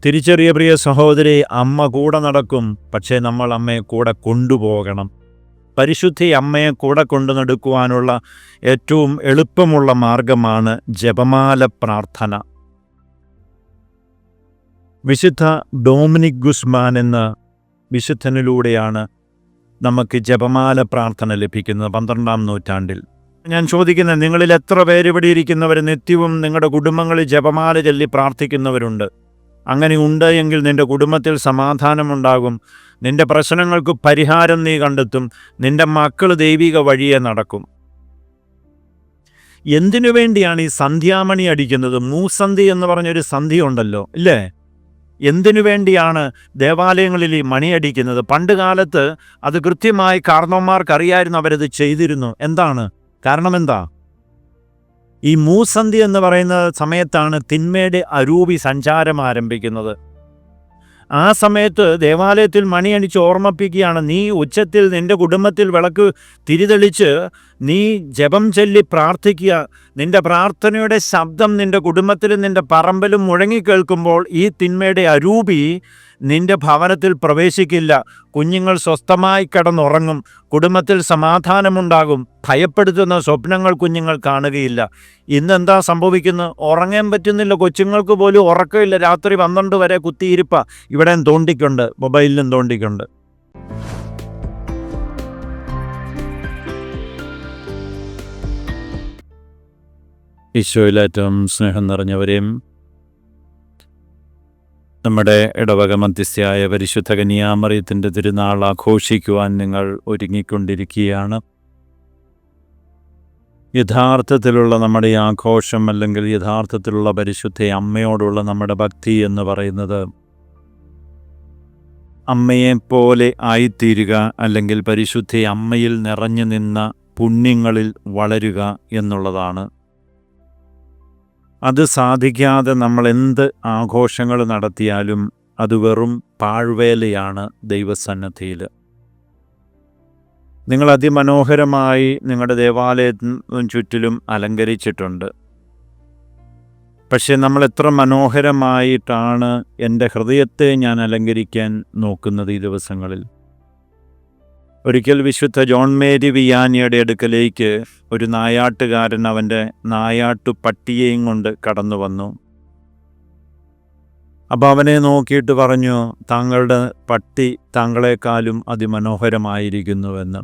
തിരിച്ചറിയ പ്രിയ സഹോദരി, അമ്മ കൂടെ നടക്കും, പക്ഷേ നമ്മൾ അമ്മയെ കൂടെ കൊണ്ടുപോകണം. പരിശുദ്ധി അമ്മയെ കൂടെ കൊണ്ടു നടക്കുവാനുള്ള ഏറ്റവും എളുപ്പമുള്ള മാർഗമാണ് ജപമാല പ്രാർത്ഥന. വിശുദ്ധ ഡൊമിനിക് ഗുസ്മാൻ എന്ന വിശുദ്ധനിലൂടെയാണ് നമുക്ക് ജപമാല പ്രാർത്ഥന ലഭിക്കുന്നത് 12-ാം നൂറ്റാണ്ടിൽ. ഞാൻ ചോദിക്കുന്നത്, നിങ്ങളിൽ എത്ര പേര് ഇവിടെ ഇരിക്കുന്നവർ നിത്യവും നിങ്ങളുടെ കുടുംബങ്ങളിൽ ജപമാല ചൊല്ലി പ്രാർത്ഥിക്കുന്നവരുണ്ട്? അങ്ങനെ ഉണ്ട് എങ്കിൽ നിൻ്റെ കുടുംബത്തിൽ സമാധാനമുണ്ടാകും, നിൻ്റെ പ്രശ്നങ്ങൾക്ക് പരിഹാരം നീ കണ്ടെത്തും, നിൻ്റെ മക്കൾ ദൈവിക വഴിയെ നടക്കും. എന്തിനു വേണ്ടിയാണ് ഈ സന്ധ്യാമണി അടിക്കുന്നത്? മൂസന്ധി എന്ന് പറഞ്ഞൊരു സന്ധി ഉണ്ടല്ലോ, ഇല്ലേ? എന്തിനു വേണ്ടിയാണ് ദേവാലയങ്ങളിൽ ഈ മണിയടിക്കുന്നത്? പണ്ട് കാലത്ത് അത് കൃത്യമായി കാർന്നോന്മാർക്കറിയായിരുന്നു, അവരത് ചെയ്തിരുന്നു. എന്താണ് കാരണം? എന്താ? ഈ മൂസന്ധി എന്ന് പറയുന്ന സമയത്താണ് തിന്മയുടെ അരൂപി സഞ്ചാരം ആരംഭിക്കുന്നത്. ആ സമയത്ത് ദേവാലയത്തിൽ മണിയടിച്ച് ഓർമ്മിപ്പിക്കുകയാണ്, നീ ഉച്ചത്തിൽ നിൻ്റെ കുടുംബത്തിൽ വിളക്ക് തിരിതെളിച്ച് നീ ജപം ചൊല്ലി പ്രാർത്ഥിക്കുക. നിൻ്റെ പ്രാർത്ഥനയുടെ ശബ്ദം നിൻ്റെ കുടുംബത്തിലും നിൻ്റെ പറമ്പിലും മുഴങ്ങിക്കേൾക്കുമ്പോൾ ഈ തിന്മയുടെ അരൂപി നിൻ്റെ ഭവനത്തിൽ പ്രവേശിക്കില്ല. കുഞ്ഞുങ്ങൾ സ്വസ്ഥമായി കിടന്നുറങ്ങും, കുടുംബത്തിൽ സമാധാനമുണ്ടാകും, ഭയപ്പെടുത്തുന്ന സ്വപ്നങ്ങൾ കുഞ്ഞുങ്ങൾ കാണുകയില്ല. ഇന്നെന്താ സംഭവിക്കുന്നത്? ഉറങ്ങാൻ പറ്റുന്നില്ല, കൊച്ചുങ്ങൾക്ക് പോലും ഉറക്കമില്ല. രാത്രി 12 വരെ കുത്തിയിരിപ്പ, ഇവിടെയും തോണ്ടിക്കൊണ്ട്, മൊബൈലിലും തോണ്ടിക്കൊണ്ട്. ഈശോയിലേറ്റവും സ്നേഹം നിറഞ്ഞവരെയും, നമ്മുടെ ഇടവക മധ്യസ്ഥയായ പരിശുദ്ധ കന്യാമറിയത്തിൻ്റെ തിരുനാൾ ആഘോഷിക്കുവാൻ നിങ്ങൾ ഒരുങ്ങിക്കൊണ്ടിരിക്കുകയാണ്. യഥാർത്ഥത്തിലുള്ള നമ്മുടെ ഈ ആഘോഷം, അല്ലെങ്കിൽ യഥാർത്ഥത്തിലുള്ള പരിശുദ്ധ അമ്മയോടുള്ള നമ്മുടെ ഭക്തി എന്ന് പറയുന്നത് അമ്മയെപ്പോലെ ആയിത്തീരുക, അല്ലെങ്കിൽ പരിശുദ്ധ അമ്മയിൽ നിറഞ്ഞു നിന്ന പുണ്യങ്ങളിൽ വളരുക എന്നുള്ളതാണ്. അത് സാധിക്കാതെ നമ്മൾ എന്ത് ആഘോഷങ്ങൾ നടത്തിയാലും അത് വെറും പാഴ്വേലയാണ് ദൈവസന്നിധിയിൽ. നിങ്ങൾ അതിമനോഹരമായി നിങ്ങളുടെ ദേവാലയത്തിനും ചുറ്റിലും അലങ്കരിച്ചിട്ടുണ്ട്. പക്ഷെ നമ്മൾ എത്ര മനോഹരമായിട്ടാണ് എൻ്റെ ഹൃദയത്തെ ഞാൻ അലങ്കരിക്കാൻ നോക്കുന്നത് ഈ ദിവസങ്ങളിൽ? ഒരിക്കൽ വിശുദ്ധ ജോൺ മേരി വിയാനിയുടെ അടുക്കലേക്ക് ഒരു നായാട്ടുകാരൻ അവൻ്റെ നായാട്ടു പട്ടിയെയും കൊണ്ട് കടന്നു വന്നു. അപ്പോൾ അവനെ നോക്കിയിട്ട് പറഞ്ഞു, താങ്കളുടെ പട്ടി താങ്കളെക്കാളും അതിമനോഹരമായിരിക്കുന്നുവെന്ന്.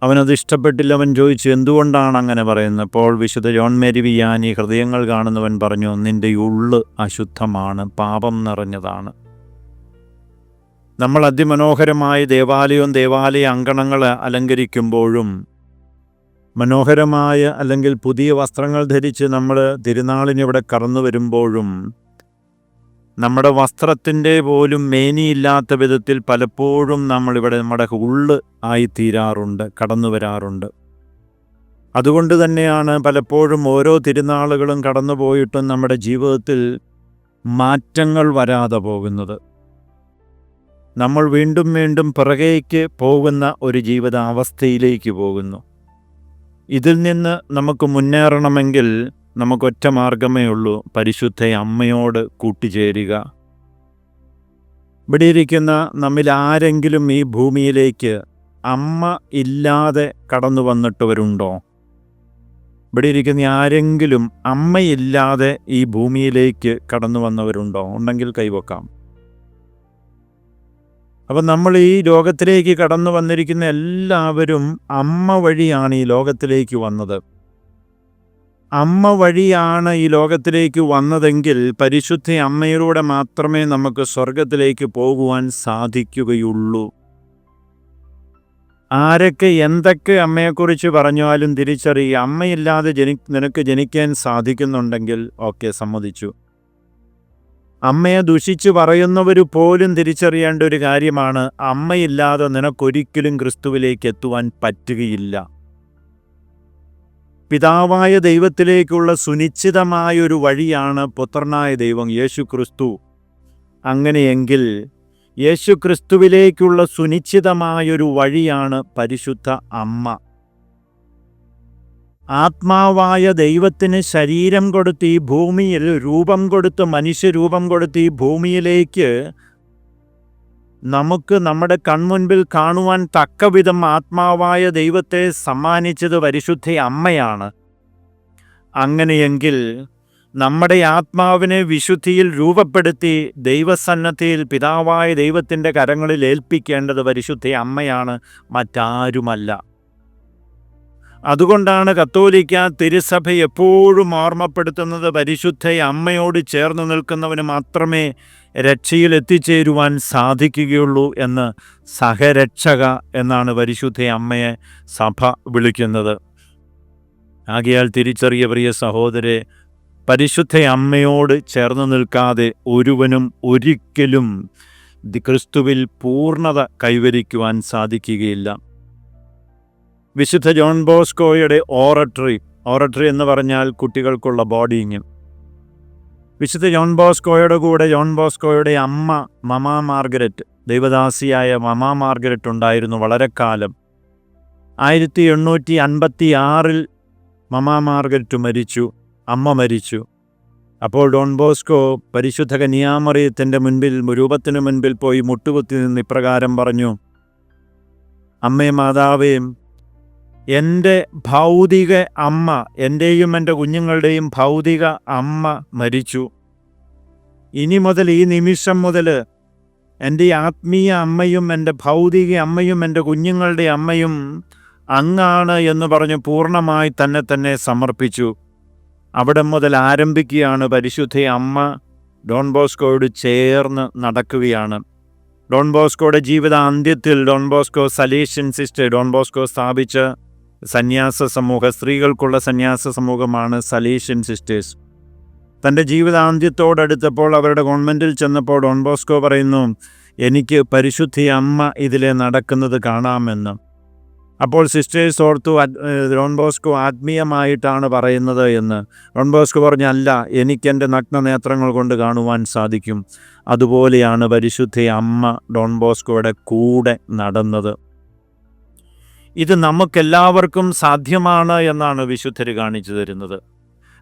അവനത് ഇഷ്ടപ്പെട്ടില്ല. അവൻ ചോദിച്ചു, എന്തുകൊണ്ടാണ് അങ്ങനെ പറയുന്നത്? അപ്പോൾ വിശുദ്ധ ജോൺ മേരി വിയാനി, ഹൃദയങ്ങൾ കാണുന്നവൻ, പറഞ്ഞു, നിൻ്റെ ഉള്ള് അശുദ്ധമാണ്, പാപം നിറഞ്ഞതാണ്. നമ്മൾ അതിമനോഹരമായി ദേവാലയവും ദേവാലയ അങ്കണങ്ങൾ അലങ്കരിക്കുമ്പോഴും, മനോഹരമായ അല്ലെങ്കിൽ പുതിയ വസ്ത്രങ്ങൾ ധരിച്ച് നമ്മൾ തിരുനാളിനിവിടെ കടന്നു വരുമ്പോഴും, നമ്മുടെ വസ്ത്രത്തിൻ്റെ പോലും മേനിയില്ലാത്ത വിധത്തിൽ പലപ്പോഴും നമ്മളിവിടെ നമ്മുടെ ഉള്ള് ആയിത്തീരാറുണ്ട്, കടന്നു വരാറുണ്ട്. അതുകൊണ്ട് തന്നെയാണ് പലപ്പോഴും ഓരോ തിരുനാളുകളും കടന്നു പോയിട്ടും നമ്മുടെ ജീവിതത്തിൽ മാറ്റങ്ങൾ വരാതെ പോകുന്നത്. നമ്മൾ വീണ്ടും വീണ്ടും പിറകേക്ക് പോകുന്ന ഒരു ജീവിതാവസ്ഥയിലേക്ക് പോകുന്നു. ഇതിൽ നിന്ന് നമുക്ക് മുന്നേറണമെങ്കിൽ നമുക്കൊറ്റ മാർഗമേ ഉള്ളൂ, പരിശുദ്ധ അമ്മയോട് കൂട്ടിച്ചേരുക. ഇവിടെ ഇരിക്കുന്ന നമ്മിൽ ആരെങ്കിലും ഈ ഭൂമിയിലേക്ക് അമ്മ ഇല്ലാതെ കടന്നു വന്നിട്ടവരുണ്ടോ? ഇവിടെ ഇരിക്കുന്ന ആരെങ്കിലും അമ്മയില്ലാതെ ഈ ഭൂമിയിലേക്ക് കടന്നു വന്നവരുണ്ടോ? ഉണ്ടെങ്കിൽ കൈവക്കാം. അപ്പം നമ്മൾ ഈ ലോകത്തിലേക്ക് കടന്നു വന്നിരിക്കുന്ന എല്ലാവരും അമ്മ വഴിയാണ് ഈ ലോകത്തിലേക്ക് വന്നത്. അമ്മ വഴിയാണ് ഈ ലോകത്തിലേക്ക് വന്നതെങ്കിൽ പരിശുദ്ധ അമ്മയിലൂടെ മാത്രമേ നമുക്ക് സ്വർഗത്തിലേക്ക് പോകുവാൻ സാധിക്കുകയുള്ളൂ. ആരൊക്കെ എന്തൊക്കെ അമ്മയെക്കുറിച്ച് പറഞ്ഞാലും തിരിച്ചറിയുക, അമ്മയില്ലാതെ നിനക്ക് ജനിക്കാൻ സാധിക്കുന്നുണ്ടെങ്കിൽ ഓക്കെ, സമ്മതിച്ചു. അമ്മയെ ദുഷിച്ചു പറയുന്നവർ പോലും തിരിച്ചറിയേണ്ട ഒരു കാര്യമാണ്, അമ്മയില്ലാതെ നിനക്കൊരിക്കലും ക്രിസ്തുവിലേക്ക് എത്തുവാൻ പറ്റുകയില്ല. പിതാവായ ദൈവത്തിലേക്കുള്ള സുനിശ്ചിതമായൊരു വഴിയാണ് പുത്രനായ ദൈവം യേശു ക്രിസ്തു. അങ്ങനെയെങ്കിൽ യേശു ക്രിസ്തുവിലേക്കുള്ള സുനിശ്ചിതമായൊരു വഴിയാണ് പരിശുദ്ധ അമ്മ. ആത്മാവായ ദൈവത്തിന് ശരീരം കൊടുത്ത് ഈ ഭൂമിയിൽ രൂപം കൊടുത്ത്, മനുഷ്യരൂപം കൊടുത്ത് ഈ ഭൂമിയിലേക്ക് നമുക്ക് നമ്മുടെ കൺമുൻപിൽ കാണുവാൻ തക്കവിധം ആത്മാവായ ദൈവത്തെ സമ്മാനിച്ചത് പരിശുദ്ധ അമ്മയാണ്. അങ്ങനെയെങ്കിൽ നമ്മുടെ ആത്മാവിനെ വിശുദ്ധിയിൽ രൂപപ്പെടുത്തി ദൈവസന്നദ്ധിയിൽ പിതാവായ ദൈവത്തിൻ്റെ കരങ്ങളിൽ ഏൽപ്പിക്കേണ്ടത് പരിശുദ്ധ അമ്മയാണ്, മറ്റാരുമല്ല. അതുകൊണ്ടാണ് കത്തോലിക്ക തിരുസഭ എപ്പോഴും ഓർമ്മപ്പെടുത്തുന്നത്, പരിശുദ്ധ അമ്മയോട് ചേർന്ന് നിൽക്കുന്നവന് മാത്രമേ രക്ഷയിൽ എത്തിച്ചേരുവാൻ സാധിക്കുകയുള്ളൂ എന്ന്. സഹരക്ഷക എന്നാണ് പരിശുദ്ധ അമ്മയെ സഭ വിളിക്കുന്നത്. ആകയാൽ തിരിച്ചറിയ പ്രിയ സഹോദരെ, പരിശുദ്ധ അമ്മയോട് ചേർന്ന് നിൽക്കാതെ ഒരുവനും ഒരിക്കലും ക്രിസ്തുവിൽ പൂർണ്ണത കൈവരിക്കുവാൻ സാധിക്കുകയില്ല. വിശുദ്ധ ജോൺ ബോസ്കോയുടെ ഓറട്ടറി എന്ന് പറഞ്ഞാൽ കുട്ടികൾക്കുള്ള ബോഡിങ്. വിശുദ്ധ ജോൺ ബോസ്കോയുടെ കൂടെ ജോൺ ബോസ്കോയുടെ അമ്മ മമാ മാർഗരറ്റ്, ദൈവദാസിയായ മമാ മാർഗരറ്റ് ഉണ്ടായിരുന്നു വളരെ കാലം. 1856 മമാ മാർഗരറ്റ് മരിച്ചു, അമ്മ മരിച്ചു. അപ്പോൾ ഡോൺ ബോസ്കോ പരിശുദ്ധ കന്യാമറിയത്തിൻ്റെ മുൻപിൽ, രൂപത്തിന് മുൻപിൽ പോയി മുട്ടുകുത്തി നിന്ന് ഇപ്രകാരം പറഞ്ഞു: അമ്മേ മാതാവേയും, എൻ്റെ ഭൗതിക അമ്മ, എൻ്റെയും എൻ്റെ കുഞ്ഞുങ്ങളുടെയും ഭൗതിക അമ്മ മരിച്ചു. ഇനി മുതൽ, ഈ നിമിഷം മുതൽ എൻ്റെ ആത്മീയ അമ്മയും എൻ്റെ ഭൗതിക അമ്മയും എൻ്റെ കുഞ്ഞുങ്ങളുടെ അമ്മയും അങ്ങാണ് എന്ന് പറഞ്ഞ് പൂർണ്ണമായി തന്നെ സമർപ്പിച്ചു. അവിടെ മുതൽ ആരംഭിക്കുകയാണ് പരിശുദ്ധ അമ്മ ഡോൺ ബോസ്കോയോട് ചേർന്ന് നടക്കുകയാണ്. ഡോൺ ബോസ്കോയുടെ ജീവിതാന്ത്യത്തിൽ Don Bosco Salesian sister, Don Bosco സ്ഥാപിച്ച സന്യാസ സമൂഹം, സ്ത്രീകൾക്കുള്ള സന്യാസ സമൂഹമാണ് സലേഷ്യൻ സിസ്റ്റേഴ്സ്. തൻ്റെ ജീവിതാന്ത്യത്തോടടുത്തപ്പോൾ അവരുടെ ഗവൺമെൻറ്റിൽ ചെന്നപ്പോൾ ഡോൺ ബോസ്കോ പറയുന്നു, എനിക്ക് പരിശുദ്ധ അമ്മ ഇതിലെ നടക്കുന്നത് കാണാമെന്ന്. അപ്പോൾ സിസ്റ്റേഴ്സ് ഓർത്തു ഡോൺ ബോസ്കോ ആത്മീയമായിട്ടാണ് പറയുന്നത് എന്ന്. ഡോൺ ബോസ്കോ പറഞ്ഞു, അല്ല, എനിക്കെൻ്റെ നഗ്നനേത്രങ്ങൾ കൊണ്ട് കാണുവാൻ സാധിക്കും. അതുപോലെയാണ് പരിശുദ്ധ അമ്മ ഡോൺ ബോസ്കോയുടെ കൂടെ നടന്നത്. ഇത് നമുക്കെല്ലാവർക്കും സാധ്യമാണ് എന്നാണ് വിശുദ്ധർ കാണിച്ചു തരുന്നത്.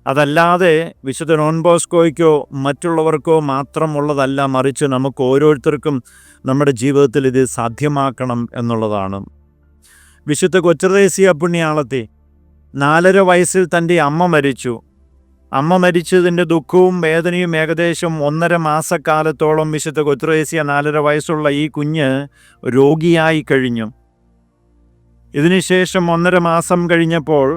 അതല്ലാതെ വിശുദ്ധ ഡോൺ ബോസ്കോയ്ക്കോ മറ്റുള്ളവർക്കോ മാത്രമുള്ളതല്ല, മറിച്ച് നമുക്ക് ഓരോരുത്തർക്കും നമ്മുടെ ജീവിതത്തിൽ ഇത് സാധ്യമാക്കണം എന്നുള്ളതാണ്. വിശുദ്ധ കൊച്ചുത്രേസ്യ പുണ്യാളത്തി 4.5 വയസ്സിൽ തൻ്റെ അമ്മ മരിച്ചു. അമ്മ മരിച്ചതിൻ്റെ ദുഃഖവും വേദനയും ഏകദേശം 1.5 മാസക്കാലത്തോളം വിശുദ്ധ കൊച്ചുത്രേസ്യ 4.5 വയസ്സുള്ള ഈ കുഞ്ഞ് രോഗിയായി കഴിഞ്ഞു. ഇതിനുശേഷം 1.5 മാസം കഴിഞ്ഞപ്പോൾ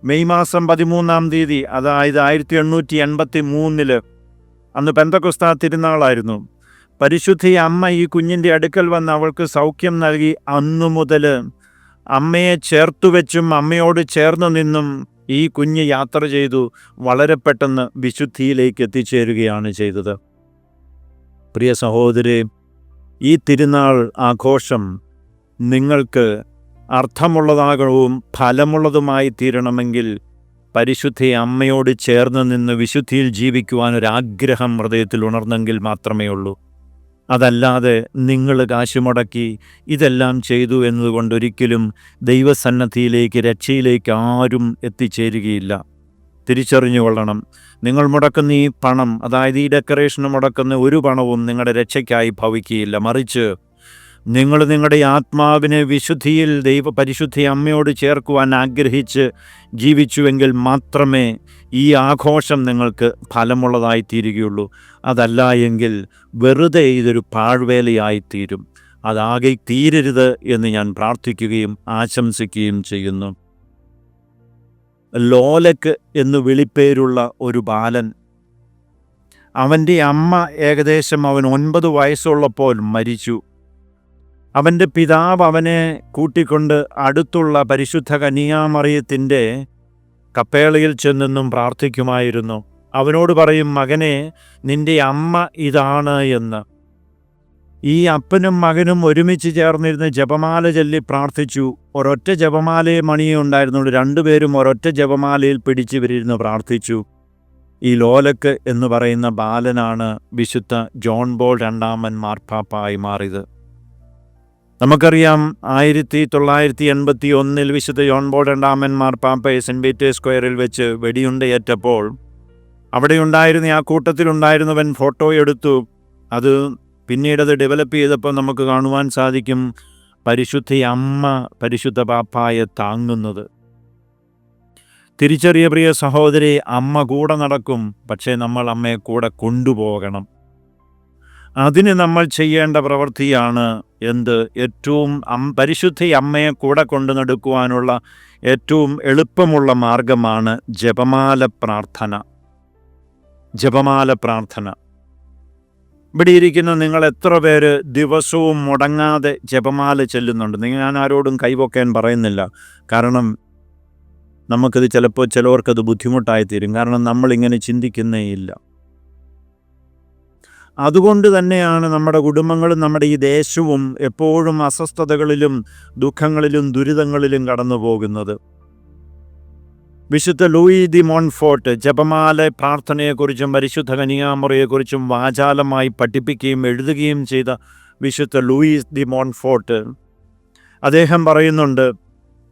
മെയ് മാസം 13-ാം തീയതി, അതായത് 1883, അന്ന് പെന്തക്കോസ്താ തിരുനാളായിരുന്നു, പരിശുദ്ധ അമ്മ ഈ കുഞ്ഞിൻ്റെ അടുക്കൽ വന്ന് അവൾക്ക് സൗഖ്യം നൽകി. അന്നു മുതൽ അമ്മയെ ചേർത്തുവെച്ചും അമ്മയോട് ചേർന്ന് നിന്നും ഈ കുഞ്ഞ് യാത്ര ചെയ്തു. വളരെ പെട്ടെന്ന് വിശുദ്ധിയിലേക്ക് എത്തിച്ചേരുകയാണ് ചെയ്തത്. പ്രിയ സഹോദരേ, ഈ തിരുനാൾ ആഘോഷം നിങ്ങൾക്ക് അർത്ഥമുള്ളതാകവും ഫലമുള്ളതുമായി തീരണമെങ്കിൽ പരിശുദ്ധ അമ്മയോട് ചേർന്ന് നിന്ന് വിശുദ്ധിയിൽ ജീവിക്കുവാനൊരാഗ്രഹം ഹൃദയത്തിൽ ഉണർന്നെങ്കിൽ മാത്രമേ ഉള്ളൂ. അതല്ലാതെ നിങ്ങൾ കാശ് മുടക്കി ഇതെല്ലാം ചെയ്തു എന്നതുകൊണ്ടൊരിക്കലും ദൈവസന്നദ്ധിയിലേക്ക്, രക്ഷയിലേക്ക് ആരും എത്തിച്ചേരുകയില്ല. തിരിച്ചറിഞ്ഞുകൊള്ളണം, നിങ്ങൾ മുടക്കുന്ന ഈ പണം, അതായത് ഈ ഡെക്കറേഷന് മുടക്കുന്ന ഒരു പണവും നിങ്ങളുടെ രക്ഷയ്ക്കായി ഭവിക്കുകയില്ല. മറിച്ച് നിങ്ങൾ നിങ്ങളുടെ ആത്മാവിനെ വിശുദ്ധിയിൽ പരിശുദ്ധ അമ്മയോട് ചേർക്കുവാൻ ആഗ്രഹിച്ച് ജീവിച്ചുവെങ്കിൽ മാത്രമേ ഈ ആഘോഷം നിങ്ങൾക്ക് ഫലമുള്ളതായി തീരുകയുള്ളൂ. അതല്ല എങ്കിൽ വെറുതെ ഇതൊരു പാഴ്വേലയായിത്തീരും. അതാകെ തീരരുത് എന്ന് ഞാൻ പ്രാർത്ഥിക്കുകയും ആശംസിക്കുകയും ചെയ്യുന്നു. ലോലക്ക് എന്ന് വിളിപ്പേരുള്ള ഒരു ബാലൻ, അവൻ്റെ അമ്മ ഏകദേശം അവൻ 9 വയസ്സുള്ളപ്പോൾ മരിച്ചു. അവൻ്റെ പിതാവ് അവനെ കൂട്ടിക്കൊണ്ട് അടുത്തുള്ള പരിശുദ്ധ കന്യാമറിയത്തിൻ്റെ കപ്പേളയിൽ ചെന്നെന്നും പ്രാർത്ഥിക്കുമായിരുന്നു. അവനോട് പറയും, മകനെ, നിൻ്റെ അമ്മ ഇതാണ് എന്ന്. ഈ അപ്പനും മകനും ഒരുമിച്ച് ചേർന്നിരുന്ന് ജപമാല ചൊല്ലി പ്രാർത്ഥിച്ചു. ഒരൊറ്റ ജപമാലയെ മണിയേ ഉണ്ടായിരുന്നുള്ളൂ. രണ്ടുപേരും ഒരൊറ്റ ജപമാലയിൽ പിടിച്ച് വിരിഞ്ഞ് പ്രാർത്ഥിച്ചു. ഈ ലോലക്ക് എന്ന് പറയുന്ന ബാലനാണ് വിശുദ്ധ ജോൺ പോൾ II മാർപ്പാപ്പായി മാറിയത്. നമുക്കറിയാം 1981 വിശുദ്ധ ജോൺ പോൾ രണ്ടാമൻ മാർപ്പാപ്പ സെൻറ്റ് പീറ്റേഴ്സ് സ്ക്വയറിൽ വെച്ച് വെടിയുണ്ടയേറ്റപ്പോൾ അവിടെയുണ്ടായിരുന്ന ആ കൂട്ടത്തിലുണ്ടായിരുന്നവൻ ഫോട്ടോ എടുത്തു. അത് പിന്നീടത് ഡെവലപ്പ് ചെയ്തപ്പോൾ നമുക്ക് കാണുവാൻ സാധിക്കും പരിശുദ്ധ അമ്മ പരിശുദ്ധ പാപ്പായെ താങ്ങുന്നത്. തിരിച്ചറിയ പ്രിയ സഹോദരി, അമ്മ കൂടെ നടക്കും, പക്ഷേ നമ്മൾ അമ്മയെ കൂടെ കൊണ്ടുപോകണം. അതിന് നമ്മൾ ചെയ്യേണ്ട പ്രവൃത്തിയാണ് എന്ത്? ഏറ്റവും പരിശുദ്ധ അമ്മയെ കൂടെ കൊണ്ടു നടക്കുവാനുള്ള ഏറ്റവും എളുപ്പമുള്ള മാർഗമാണ് ജപമാല പ്രാർത്ഥന. ജപമാല പ്രാർത്ഥന. ഇവിടെ ഇരിക്കുന്ന നിങ്ങൾ എത്ര പേര് ദിവസവും മുടങ്ങാതെ ജപമാല ചൊല്ലുന്നുണ്ട്? ഞാൻ ആരോടും കൈവക്കാൻ പറയുന്നില്ല, കാരണം നമുക്കത് ചിലപ്പോൾ ചിലവർക്കത് ബുദ്ധിമുട്ടായിത്തീരും, കാരണം നമ്മളിങ്ങനെ ചിന്തിക്കുന്നേയില്ല. അതുകൊണ്ട് തന്നെയാണ് നമ്മുടെ കുടുംബങ്ങളും നമ്മുടെ ഈ ദേശവും എപ്പോഴും അസ്വസ്ഥതകളിലും ദുഃഖങ്ങളിലും ദുരിതങ്ങളിലും കടന്നു പോകുന്നത്. വിശുദ്ധ ലൂയി ദി മോൺഫോർട്ട് ജപമാല പ്രാർത്ഥനയെക്കുറിച്ചും പരിശുദ്ധ കന്യാമറിയെക്കുറിച്ചും വാചാലമായി പഠിപ്പിക്കുകയും എഴുതുകയും ചെയ്ത വിശുദ്ധ ലൂയി ദി മോൺഫോർട്ട് അദ്ദേഹം പറയുന്നുണ്ട്,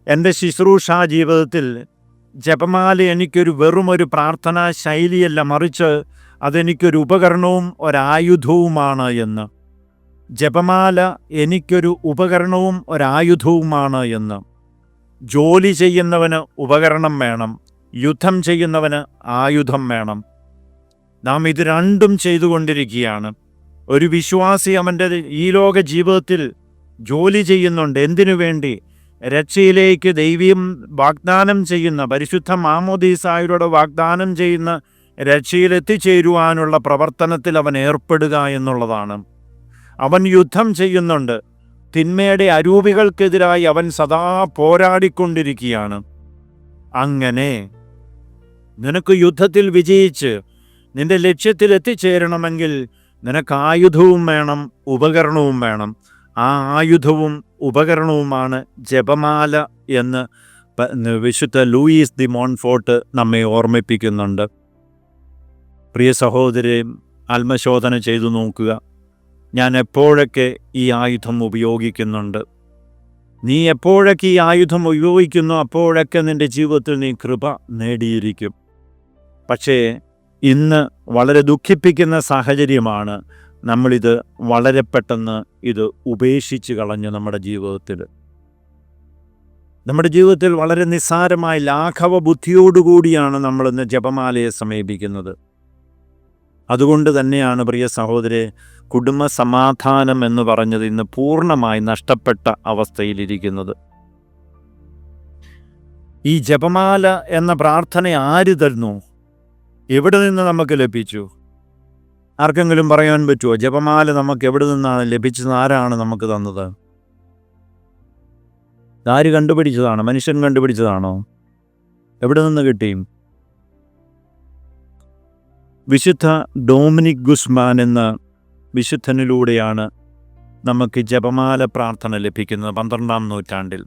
എൻ്റെ ശുശ്രൂഷാ ജീവിതത്തിൽ ജപമാല എനിക്കൊരു വെറുമൊരു പ്രാർത്ഥനാ ശൈലിയല്ല, മറിച്ച് അതെനിക്കൊരു ഉപകരണവും ഒരായുധവുമാണ് എന്ന്. ജപമാല എനിക്കൊരു ഉപകരണവും ഒരായുധവുമാണ് എന്ന്. ജോലി ചെയ്യുന്നവന് ഉപകരണം വേണം, യുദ്ധം ചെയ്യുന്നവന് ആയുധം വേണം. നാം ഇത് രണ്ടും ചെയ്തുകൊണ്ടിരിക്കുകയാണ്. ഒരു വിശ്വാസി അവൻ്റെ ഈ ലോക ജീവിതത്തിൽ ജോലി ചെയ്യുന്നുണ്ട്. എന്തിനു വേണ്ടി? രക്ഷയിലേക്ക് ദൈവം വാഗ്ദാനം ചെയ്യുന്ന, പരിശുദ്ധ മാമോദീസായിലൂടെ വാഗ്ദാനം ചെയ്യുന്ന രക്ഷയിൽ എത്തിച്ചേരുവാനുള്ള പ്രവർത്തനത്തിൽ അവൻ ഏർപ്പെടുക എന്നുള്ളതാണ്. അവൻ യുദ്ധം ചെയ്യുന്നുണ്ട്. തിന്മയുടെ അരൂപികൾക്കെതിരായി അവൻ സദാ പോരാടിക്കൊണ്ടിരിക്കുകയാണ്. അങ്ങനെ നിനക്ക് യുദ്ധത്തിൽ വിജയിച്ച് നിന്റെ ലക്ഷ്യത്തിൽ എത്തിച്ചേരണമെങ്കിൽ നിനക്ക് ആയുധവും വേണം, ഉപകരണവും വേണം. ആ ആയുധവും ഉപകരണവുമാണ് ജപമാല എന്ന് വിശുദ്ധ ലൂയിസ് ദി മോൺഫോർട്ട് നമ്മെ ഓർമ്മിപ്പിക്കുന്നുണ്ട്. പ്രിയ സഹോദരരെ, ആത്മശോധന ചെയ്തു നോക്കുക. ഞാൻ എപ്പോഴൊക്കെ ഈ ആയുധം ഉപയോഗിക്കുന്നുണ്ട്? നീ എപ്പോഴൊക്കെ ഈ ആയുധം ഉപയോഗിക്കുന്നു, അപ്പോഴൊക്കെ നിൻ്റെ ജീവിതത്തിൽ നീ കൃപ നേടിയിരിക്കും. പക്ഷേ ഇന്ന് വളരെ ദുഃഖിപ്പിക്കുന്ന സാഹചര്യമാണ്. നമ്മളിത് വളരെ പെട്ടെന്ന് ഇത് ഉപേക്ഷിച്ച് കളഞ്ഞു. നമ്മുടെ ജീവിതത്തിൽ വളരെ നിസ്സാരമായ ലാഘവ ബുദ്ധിയോടുകൂടിയാണ് നമ്മളിന്ന് ജപമാലയെ സമീപിക്കുന്നത്. അതുകൊണ്ട് തന്നെയാണ് പ്രിയ സഹോദരെ, കുടുംബ സമാധാനം എന്ന് പറഞ്ഞത് ഇന്ന് പൂർണ്ണമായി നഷ്ടപ്പെട്ട അവസ്ഥയിലിരിക്കുന്നത്. ഈ ജപമാല എന്ന പ്രാർത്ഥന ആര് തരുന്നു? എവിടെ നിന്ന് നമുക്ക് ലഭിച്ചു? ആർക്കെങ്കിലും പറയാൻ പറ്റുമോ? ജപമാല നമുക്ക് എവിടെ നിന്നാണ് ലഭിച്ചത്? ആരാണ് നമുക്ക് തന്നത്? ആര് കണ്ടുപിടിച്ചതാണ്? മനുഷ്യൻ കണ്ടുപിടിച്ചതാണോ? എവിടെ നിന്ന് കിട്ടി? വിശുദ്ധ ഡൊമിനിക് ഗുസ്മാൻ എന്ന വിശുദ്ധനിലൂടെയാണ് നമുക്ക് ജപമാല പ്രാർത്ഥന ലഭിക്കുന്നത്, 12-ാം നൂറ്റാണ്ടിൽ.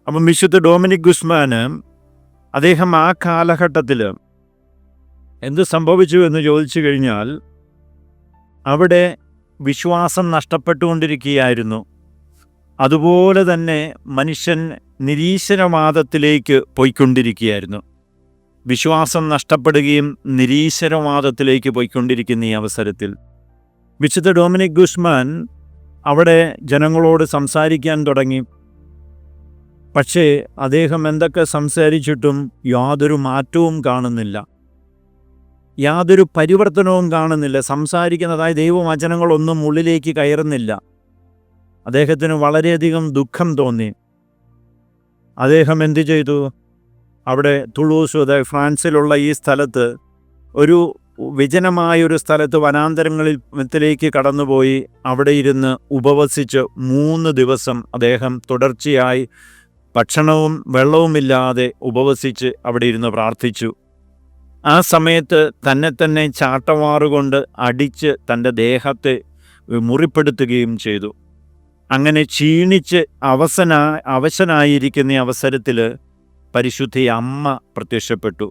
അപ്പം വിശുദ്ധ ഡൊമിനിക് ഗുസ്മാന് അദ്ദേഹം ആ കാലഘട്ടത്തിൽ എന്ത് സംഭവിച്ചു എന്ന് ചോദിച്ചു കഴിഞ്ഞാൽ, അവിടെ വിശ്വാസം നഷ്ടപ്പെട്ടുകൊണ്ടിരിക്കുകയായിരുന്നു. അതുപോലെ തന്നെ മനുഷ്യൻ നിരീശ്വരവാദത്തിലേക്ക് പോയിക്കൊണ്ടിരിക്കുകയായിരുന്നു. വിശ്വാസം നഷ്ടപ്പെടുകയും നിരീശ്വരവാദത്തിലേക്ക് പോയിക്കൊണ്ടിരിക്കുന്ന ഈ അവസരത്തിൽ വിശുദ്ധ ഡൊമിനിക് ഗുസ്മാൻ അവിടെ ജനങ്ങളോട് സംസാരിക്കാൻ തുടങ്ങി. പക്ഷേ അദ്ദേഹം എന്തൊക്കെ സംസാരിച്ചിട്ടും യാതൊരു മാറ്റവും കാണുന്നില്ല, യാതൊരു പരിവർത്തനവും കാണുന്നില്ല. സംസാരിക്കുന്നതായ ദൈവവചനങ്ങളൊന്നും ഉള്ളിലേക്ക് കയറുന്നില്ല. അദ്ദേഹത്തിന് വളരെയധികം ദുഃഖം തോന്നി. അദ്ദേഹം എന്തു ചെയ്തു? അവിടെ തുളൂസ്, ഫ്രാൻസിലുള്ള ഈ സ്ഥലത്ത്, ഒരു വിജനമായൊരു സ്ഥലത്ത് വനാന്തരങ്ങളിലേക്ക് കടന്നുപോയി അവിടെ ഇരുന്ന് ഉപവസിച്ച് 3 ദിവസം അദ്ദേഹം തുടർച്ചയായി ഭക്ഷണവും വെള്ളവുമില്ലാതെ ഉപവസിച്ച് അവിടെ ഇരുന്ന് പ്രാർത്ഥിച്ചു. ആ സമയത്ത് തന്നെ ചാട്ടവാറുകൊണ്ട് അടിച്ച് തൻ്റെ ദേഹത്തെ മുറിപ്പെടുത്തുകയും ചെയ്തു. അങ്ങനെ ക്ഷീണിച്ച് അവശനായിരിക്കുന്ന അവസരത്തിൽ പരിശുദ്ധ അമ്മ പ്രത്യക്ഷപ്പെട്ടു.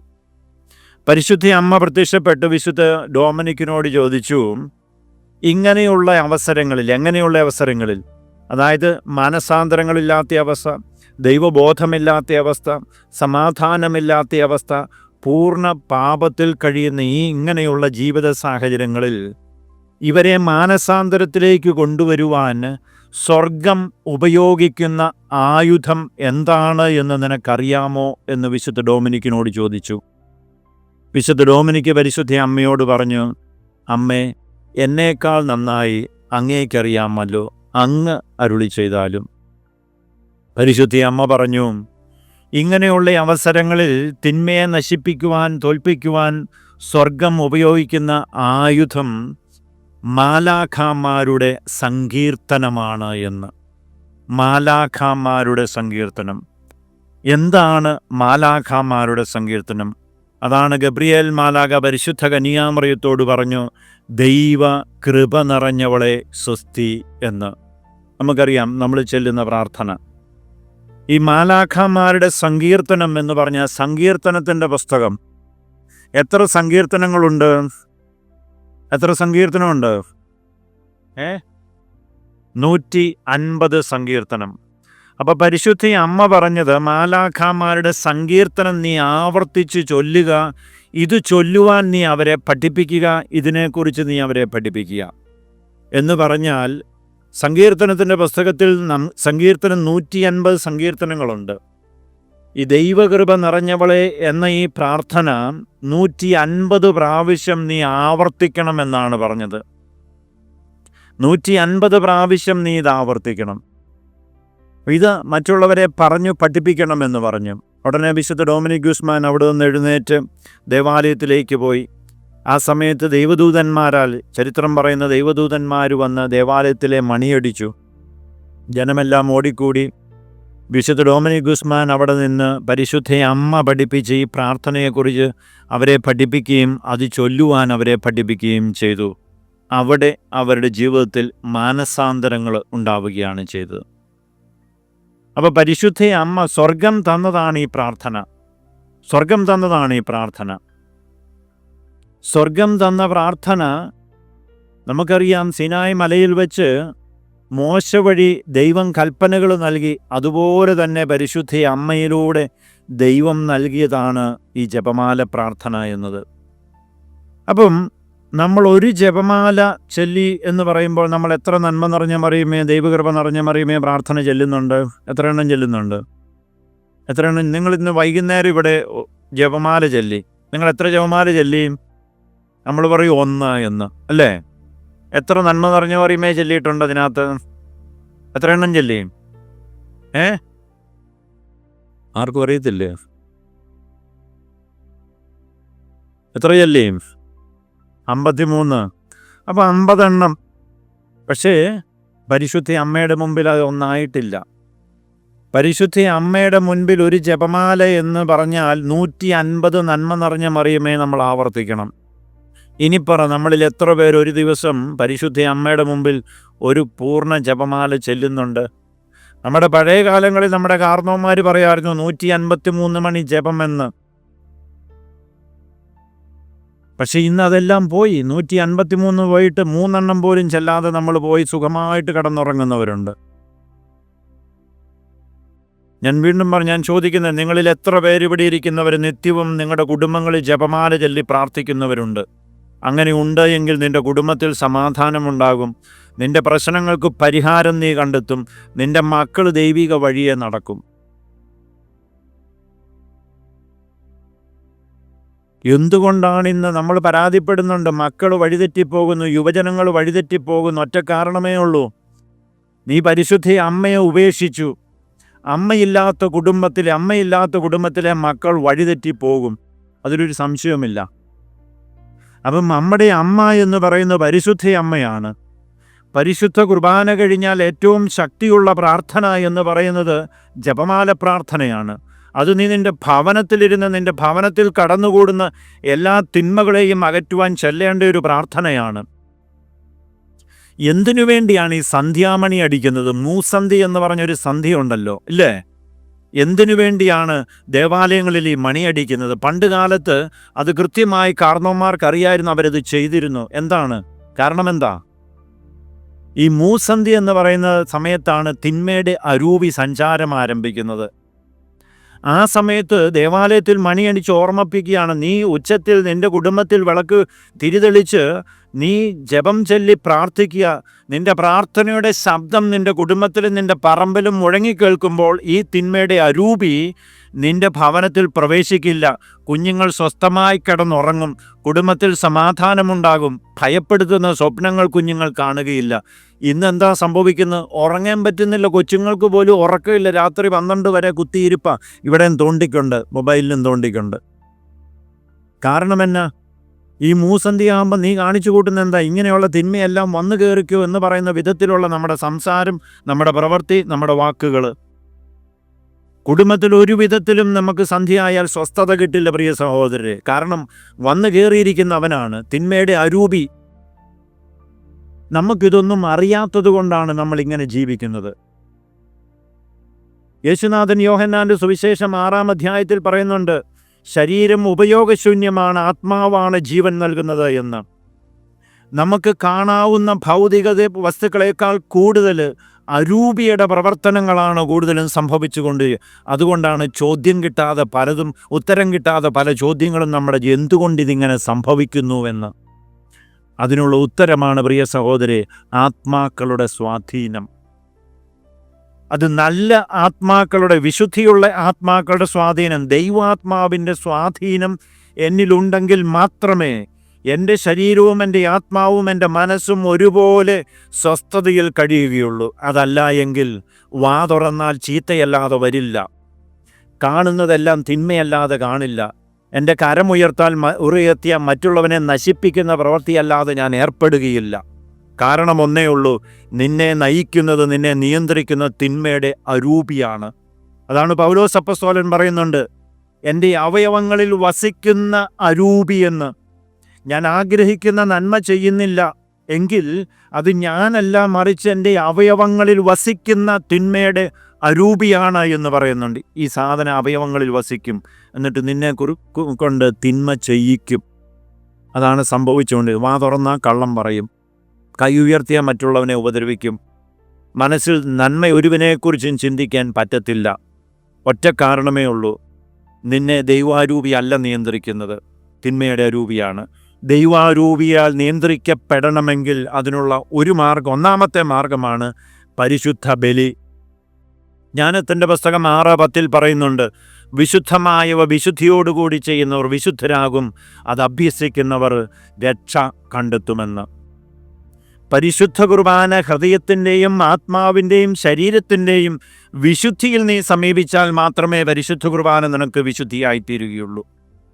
വിശുദ്ധ ഡൊമിനിക്കിനോട് ചോദിച്ചു, എങ്ങനെയുള്ള അവസരങ്ങളിൽ അതായത് മാനസാന്തരങ്ങളില്ലാത്ത അവസ്ഥ, ദൈവബോധമില്ലാത്ത അവസ്ഥ, സമാധാനമില്ലാത്ത അവസ്ഥ, പൂർണ്ണ പാപത്തിൽ കഴിയുന്ന ഇങ്ങനെയുള്ള ജീവിത സാഹചര്യങ്ങളിൽ ഇവരെ മാനസാന്തരത്തിലേക്ക് കൊണ്ടുവരുവാൻ സ്വർഗം ഉപയോഗിക്കുന്ന ആയുധം എന്താണ് എന്ന് നിനക്കറിയാമോ എന്ന് വിശുദ്ധ ഡൊമിനിക്കിനോട് ചോദിച്ചു. വിശുദ്ധ ഡൊമിനിക്ക് പരിശുദ്ധ അമ്മയോട് പറഞ്ഞു, അമ്മേ, എന്നേക്കാൾ നന്നായി അങ്ങേക്കറിയാമല്ലോ, അങ്ങ് അരുളി ചെയ്താലും. പരിശുദ്ധ അമ്മ പറഞ്ഞു, ഇങ്ങനെയുള്ള അവസരങ്ങളിൽ തിന്മയെ നശിപ്പിക്കുവാൻ, തോൽപ്പിക്കുവാൻ സ്വർഗം ഉപയോഗിക്കുന്ന ആയുധം മാലാഖമാരുടെ സങ്കീർത്തനമാണ് എന്ന്. മാലാഖമാരുടെ സങ്കീർത്തനം. എന്താണ് മാലാഖമാരുടെ സങ്കീർത്തനം? അതാണ് ഗബ്രിയേൽ മാലാഖ പരിശുദ്ധ കന്യാമറിയത്തോട് പറഞ്ഞു, ദൈവ കൃപ നിറഞ്ഞവളെ സ്വസ്തി എന്ന്. നമുക്കറിയാം നമ്മൾ ചെല്ലുന്ന പ്രാർത്ഥന. ഈ മാലാഖമാരുടെ സങ്കീർത്തനം എന്ന് പറഞ്ഞ സങ്കീർത്തനത്തിൻ്റെ പുസ്തകം. എത്ര സങ്കീർത്തനങ്ങളുണ്ട്? എത്ര സങ്കീർത്തനമുണ്ട്? 150 സങ്കീർത്തനം. അപ്പോൾ പരിശുദ്ധ അമ്മ പറഞ്ഞത്, മാലാഖമാരുടെ സങ്കീർത്തനം നീ ആവർത്തിച്ച് ചൊല്ലുക, ഇത് ചൊല്ലുവാൻ നീ അവരെ പഠിപ്പിക്കുക, ഇതിനെക്കുറിച്ച് നീ അവരെ പഠിപ്പിക്കുക എന്ന് പറഞ്ഞാൽ, സങ്കീർത്തനത്തിൻ്റെ പുസ്തകത്തിൽ സങ്കീർത്തനം 150 സങ്കീർത്തനങ്ങളുണ്ട്. ഈ ദൈവകൃപ നിറഞ്ഞവളെ എന്ന ഈ പ്രാർത്ഥന 150 പ്രാവശ്യം നീ ആവർത്തിക്കണമെന്നാണ് പറഞ്ഞത്. 150 പ്രാവശ്യം നീ ഇത് ആവർത്തിക്കണം. ഇത് മറ്റുള്ളവരെ പറഞ്ഞു പഠിപ്പിക്കണമെന്ന് പറഞ്ഞു. ഉടനെ വിശുദ്ധ ഡൊമിനിക് ഗുസ്മാൻ അവിടെ നിന്ന് എഴുന്നേറ്റ് ദേവാലയത്തിലേക്ക് പോയി. ആ സമയത്ത് ദൈവദൂതന്മാരാൽ, ചരിത്രം പറയുന്ന ദൈവദൂതന്മാർ വന്ന് ദേവാലയത്തിലെ മണിയടിച്ചു. ജനമെല്ലാം ഓടിക്കൂടി. വിശുദ്ധ ഡൊമിനിക് ഗുസ്മാൻ അവിടെ നിന്ന് പരിശുദ്ധ അമ്മ പഠിപ്പിച്ച ഈ പ്രാർത്ഥനയെക്കുറിച്ച് അവരെ പഠിപ്പിക്കുകയും അത് ചൊല്ലുവാൻ അവരെ പഠിപ്പിക്കുകയും ചെയ്തു. അവിടെ അവരുടെ ജീവിതത്തിൽ മാനസാന്തരങ്ങൾ ഉണ്ടാവുകയാണ് ചെയ്തത്. അപ്പോൾ പരിശുദ്ധ അമ്മ സ്വർഗം തന്നതാണ് ഈ പ്രാർത്ഥന. സ്വർഗം തന്നതാണ് ഈ പ്രാർത്ഥന. സ്വർഗം തന്ന പ്രാർത്ഥന നമുക്കറിയാം. സിനായ് മലയിൽ വെച്ച് മോശ വഴി ദൈവം കൽപ്പനകൾ നൽകി, അതുപോലെ തന്നെ പരിശുദ്ധ അമ്മയിലൂടെ ദൈവം നൽകിയതാണ് ഈ ജപമാല പ്രാർത്ഥന എന്നത്. അപ്പം നമ്മൾ ഒരു ജപമാല ചൊല്ലി എന്ന് പറയുമ്പോൾ നമ്മൾ എത്ര നന്മ നിറഞ്ഞ മറിയമേ, ദൈവകൃപ നിറഞ്ഞ മറിയമേ പ്രാർത്ഥന ചെല്ലുന്നുണ്ട്? എത്ര എണ്ണം ചെല്ലുന്നുണ്ട്? എത്ര എണ്ണം? നിങ്ങൾ ഇന്ന് വൈകുന്നേരം ഇവിടെ ജപമാല ചൊല്ലി. നിങ്ങൾ എത്ര ജപമാല ചൊല്ലിയും? നമ്മൾ പറയും 1 എന്ന്, അല്ലേ? എത്ര നന്മ നിറഞ്ഞ മറിയമേ ചൊല്ലിയിട്ടുണ്ട് അതിനകത്ത്? എത്ര എണ്ണം ചൊല്ലിയും? ആർക്കും അറിയത്തില്ലേ? എത്ര ചൊല്ലിയും? 53. അപ്പോൾ 50 എണ്ണം. പക്ഷേ പരിശുദ്ധ അമ്മയുടെ മുമ്പിൽ അത് ഒന്നായിട്ടില്ല. പരിശുദ്ധ അമ്മയുടെ മുൻപിൽ ഒരു ജപമാല എന്ന് പറഞ്ഞാൽ 150 നന്മ നിറഞ്ഞ മറിയമേ നമ്മൾ ആവർത്തിക്കണം. ഇനിപ്പറ, നമ്മളിൽ എത്ര പേർ ഒരു ദിവസം പരിശുദ്ധ അമ്മയുടെ മുമ്പിൽ ഒരു പൂർണ്ണ ജപമാല ചെല്ലുന്നുണ്ട്? നമ്മുടെ പഴയ കാലങ്ങളിൽ നമ്മുടെ കാർന്നോന്മാർ പറയാമായിരുന്നു 153 മണി ജപമെന്ന്. പക്ഷെ ഇന്ന് അതെല്ലാം പോയി. 153 പോയിട്ട് 3 എണ്ണം പോലും ചെല്ലാതെ നമ്മൾ പോയി സുഖമായിട്ട് കിടന്നുറങ്ങുന്നവരുണ്ട്. ഞാൻ വീണ്ടും ഞാൻ ചോദിക്കുന്നത്, നിങ്ങളിൽ എത്ര പേര് ഇവിടെ ഇരിക്കുന്നവർ നിത്യവും നിങ്ങളുടെ കുടുംബങ്ങളിൽ ജപമാല ചൊല്ലി പ്രാർത്ഥിക്കുന്നവരുണ്ട്? അങ്ങനെ ഉണ്ട് എങ്കിൽ നിൻ്റെ കുടുംബത്തിൽ സമാധാനമുണ്ടാകും. നിൻ്റെ പ്രശ്നങ്ങൾക്ക് പരിഹാരം നീ കണ്ടെത്തും. നിൻ്റെ മക്കൾ ദൈവിക വഴിയെ നടക്കും. എന്തുകൊണ്ടാണ് ഇന്ന് നമ്മൾ പരാതിപ്പെടുന്നുണ്ട്, മക്കൾ വഴിതെറ്റിപ്പോകുന്നു, യുവജനങ്ങൾ വഴിതെറ്റിപ്പോകുന്നു? ഒറ്റ കാരണമേ ഉള്ളൂ, നീ പരിശുദ്ധ അമ്മയെ ഉപേക്ഷിച്ചു. അമ്മയില്ലാത്ത കുടുംബത്തിലെ മക്കൾ വഴിതെറ്റിപ്പോകും, അതിലൊരു സംശയവുമില്ല. അപ്പം നമ്മുടെ അമ്മ എന്ന് പറയുന്നത് പരിശുദ്ധ അമ്മയാണ്. പരിശുദ്ധ കുർബാന കഴിഞ്ഞാൽ ഏറ്റവും ശക്തിയുള്ള പ്രാർത്ഥന എന്ന് പറയുന്നത് ജപമാല പ്രാർത്ഥനയാണ്. അത് നീ നിൻ്റെ ഭവനത്തിലിരുന്ന് നിൻ്റെ ഭവനത്തിൽ കടന്നുകൂടുന്ന എല്ലാ തിന്മകളെയും അകറ്റുവാൻ ചെല്ലേണ്ട ഒരു പ്രാർത്ഥനയാണ്. എന്തിനു വേണ്ടിയാണ് ഈ സന്ധ്യാമണി അടിക്കുന്നത്? മൂസന്ധി എന്ന് പറഞ്ഞൊരു സന്ധ്യയുണ്ടല്ലോ, ഇല്ലേ? എന്തിനു വേണ്ടിയാണ് ദേവാലയങ്ങളിൽ ഈ മണിയടിക്കുന്നത്? പണ്ട് കാലത്ത് അത് കൃത്യമായി കാർന്നോന്മാർക്ക് അറിയായിരുന്നു, അവരത് ചെയ്തിരുന്നു. എന്താണ് കാരണം? എന്താ? ഈ മൂസന്ധ്യ എന്ന് പറയുന്ന സമയത്താണ് തിന്മയുടെ അരൂപി സഞ്ചാരം ആരംഭിക്കുന്നത്. ആ സമയത്ത് ദേവാലയത്തിൽ മണിയടിച്ച് ഓർമ്മിപ്പിക്കുകയാണ്, നീ ഉച്ചത്തിൽ നിൻ്റെ കുടുംബത്തിൽ വിളക്ക് തിരിതെളിച്ച് നീ ജപം ചൊല്ലി പ്രാർത്ഥിക്കുക. നിൻ്റെ പ്രാർത്ഥനയുടെ ശബ്ദം നിൻ്റെ കുടുംബത്തിലും നിൻ്റെ പറമ്പിലും മുഴങ്ങിക്കേൾക്കുമ്പോൾ ഈ തിന്മയുടെ അരൂപി നിൻ്റെ ഭവനത്തിൽ പ്രവേശിക്കില്ല. കുഞ്ഞുങ്ങൾ സ്വസ്ഥമായി കിടന്നുറങ്ങും, കുടുംബത്തിൽ സമാധാനമുണ്ടാകും, ഭയപ്പെടുത്തുന്ന സ്വപ്നങ്ങൾ കുഞ്ഞുങ്ങൾ കാണുകയില്ല. ഇന്നെന്താ സംഭവിക്കുന്നത്? ഉറങ്ങാൻ പറ്റുന്നില്ല, കൊച്ചുങ്ങൾക്ക് പോലും ഉറക്കമില്ല. രാത്രി 12 വരെ കുത്തിയിരിപ്പ, ഇവിടെയും തോണ്ടിക്കൊണ്ട്, മൊബൈലിലും തോണ്ടിക്കൊണ്ട്. കാരണം എന്നാ? ഈ മൂസന്ധ്യയാകുമ്പോൾ നീ കാണിച്ചു കൂട്ടുന്ന എന്താ? ഇങ്ങനെയുള്ള തിന്മയെല്ലാം വന്നു കയറിക്കോ എന്ന് പറയുന്ന വിധത്തിലുള്ള നമ്മുടെ സംസാരം, നമ്മുടെ പ്രവൃത്തി, നമ്മുടെ വാക്കുകൾ. കുടുംബത്തിൽ ഒരു വിധത്തിലും നമുക്ക് സന്ധ്യയായാൽ സ്വസ്ഥത കിട്ടില്ല പ്രിയ സഹോദരരെ. കാരണം വന്നു കയറിയിരിക്കുന്ന അവനാണ്, തിന്മയുടെ അരൂപി. നമുക്കിതൊന്നും അറിയാത്തത് കൊണ്ടാണ് നമ്മളിങ്ങനെ ജീവിക്കുന്നത്. യേശുനാഥൻ യോഹന്നാന്റെ സുവിശേഷം 6-ാം അധ്യായത്തിൽ പറയുന്നുണ്ട്, ശരീരം ഉപയോഗശൂന്യമാണ്, ആത്മാവാണ് ജീവൻ നൽകുന്നത് എന്ന്. നമുക്ക് കാണാവുന്ന ഭൗതിക വസ്തുക്കളേക്കാൾ കൂടുതൽ അരൂപിയുടെ പ്രവർത്തനങ്ങളാണ് കൂടുതലും സംഭവിച്ചുകൊണ്ട്. അതുകൊണ്ടാണ് ചോദ്യം കിട്ടാതെ പലതും, ഉത്തരം കിട്ടാതെ പല ചോദ്യങ്ങളും നമ്മുടെ എന്തുകൊണ്ടിതിങ്ങനെ സംഭവിക്കുന്നുവെന്ന്. അതിനുള്ള ഉത്തരമാണ് പ്രിയ സഹോദരേ, ആത്മാക്കളുടെ സ്വാധീനം. അത് നല്ല ആത്മാക്കളുടെ, വിശുദ്ധിയുള്ള ആത്മാക്കളുടെ സ്വാധീനം, ദൈവാത്മാവിൻ്റെ സ്വാധീനം എന്നിലുണ്ടെങ്കിൽ മാത്രമേ എൻ്റെ ശരീരവും എൻ്റെ ആത്മാവും എൻ്റെ മനസ്സും ഒരുപോലെ സ്വസ്ഥതയിൽ കഴിയുകയുള്ളൂ. അതല്ല എങ്കിൽ വാ തുറന്നാൽ ചീത്തയല്ലാതെ വരില്ല, കാണുന്നതെല്ലാം തിന്മയല്ലാതെ കാണില്ല. എൻ്റെ ഉയർത്തിയ മറ്റുള്ളവനെ നശിപ്പിക്കുന്ന പ്രവൃത്തിയല്ലാതെ ഞാൻ ഏർപ്പെടുകയില്ല. കാരണം ഒന്നേ ഉള്ളൂ, നിന്നെ നയിക്കുന്നത്, നിന്നെ നിയന്ത്രിക്കുന്ന തിന്മയുടെ അരൂപിയാണ്. അതാണ് പൗലോസ് അപ്പോസ്തലൻ പറയുന്നുണ്ട്, എൻ്റെ അവയവങ്ങളിൽ വസിക്കുന്ന അരൂപിയെന്ന്. ഞാൻ ആഗ്രഹിക്കുന്ന നന്മ ചെയ്യുന്നില്ല എങ്കിൽ അത് ഞാനല്ല, മറിച്ച് എൻ്റെ അവയവങ്ങളിൽ വസിക്കുന്ന തിന്മയുടെ അരൂപിയാണ് എന്ന് പറയുന്നുണ്ട്. ഈ സാധന അവയവങ്ങളിൽ വസിക്കും, എന്നിട്ട് നിന്നെ കൊണ്ട് തിന്മ ചെയ്യിക്കും. അതാണ് സംഭവിച്ചുകൊണ്ട്. വാ തുറന്നാൽ കള്ളം പറയും, കൈ ഉയർത്തിയാൽ മറ്റുള്ളവനെ ഉപദ്രവിക്കും. മനസ്സിൽ നന്മ ഒരുവനെക്കുറിച്ചും ചിന്തിക്കാൻ പറ്റത്തില്ല. ഒറ്റ കാരണമേ ഉള്ളൂ, നിന്നെ ദൈവാരൂപിയല്ല നിയന്ത്രിക്കുന്നത്, തിന്മയുടെ അരൂപിയാണ്. ദൈവാരൂപിയാൽ നിയന്ത്രിക്കപ്പെടണമെങ്കിൽ അതിനുള്ള ഒരു മാർഗം, ഒന്നാമത്തെ മാർഗമാണ് പരിശുദ്ധ ബലി. ജ്ഞാനത്തിൻ്റെ പുസ്തകം 6:10 പറയുന്നുണ്ട്, വിശുദ്ധമായവ വിശുദ്ധിയോടുകൂടി ചെയ്യുന്നവർ വിശുദ്ധരാകും, അത് അഭ്യസിക്കുന്നവർ രക്ഷ കണ്ടെത്തുമെന്ന്. പരിശുദ്ധ കുർബാന ഹൃദയത്തിൻ്റെയും ആത്മാവിൻ്റെയും ശരീരത്തിൻ്റെയും വിശുദ്ധിയിൽ നീ സമീപിച്ചാൽ മാത്രമേ പരിശുദ്ധ കുർബാന നിനക്ക് വിശുദ്ധിയായിത്തീരുകയുള്ളൂ.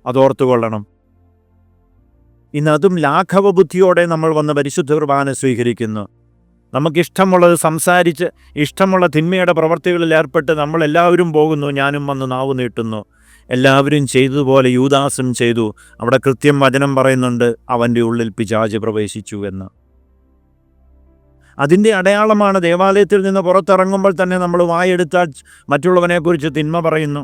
അതോർത്തുകൊള്ളണം. ഇന്നതും ലാഘവ ബുദ്ധിയോടെ നമ്മൾ വന്ന് പരിശുദ്ധ കുർബാന സ്വീകരിക്കുന്നു. നമുക്കിഷ്ടമുള്ളത് സംസാരിച്ച്, ഇഷ്ടമുള്ള തിന്മയുടെ പ്രവർത്തികളിൽ ഏർപ്പെട്ട് നമ്മളെല്ലാവരും പോകുന്നു. ഞാനും വന്ന് നാവ് നീട്ടുന്നു. എല്ലാവരും ചെയ്തതുപോലെ യൂദാസും ചെയ്തു. അവിടെ കൃത്യം വചനം പറയുന്നുണ്ട്, അവൻ്റെ ഉള്ളിൽ പിശാച് പ്രവേശിച്ചു എന്ന്. അതിൻ്റെ അടയാളമാണ് ദേവാലയത്തിൽ നിന്ന് പുറത്തിറങ്ങുമ്പോൾ തന്നെ നമ്മൾ വായെടുത്താൽ മറ്റുള്ളവനെക്കുറിച്ച് തിന്മ പറയുന്നു.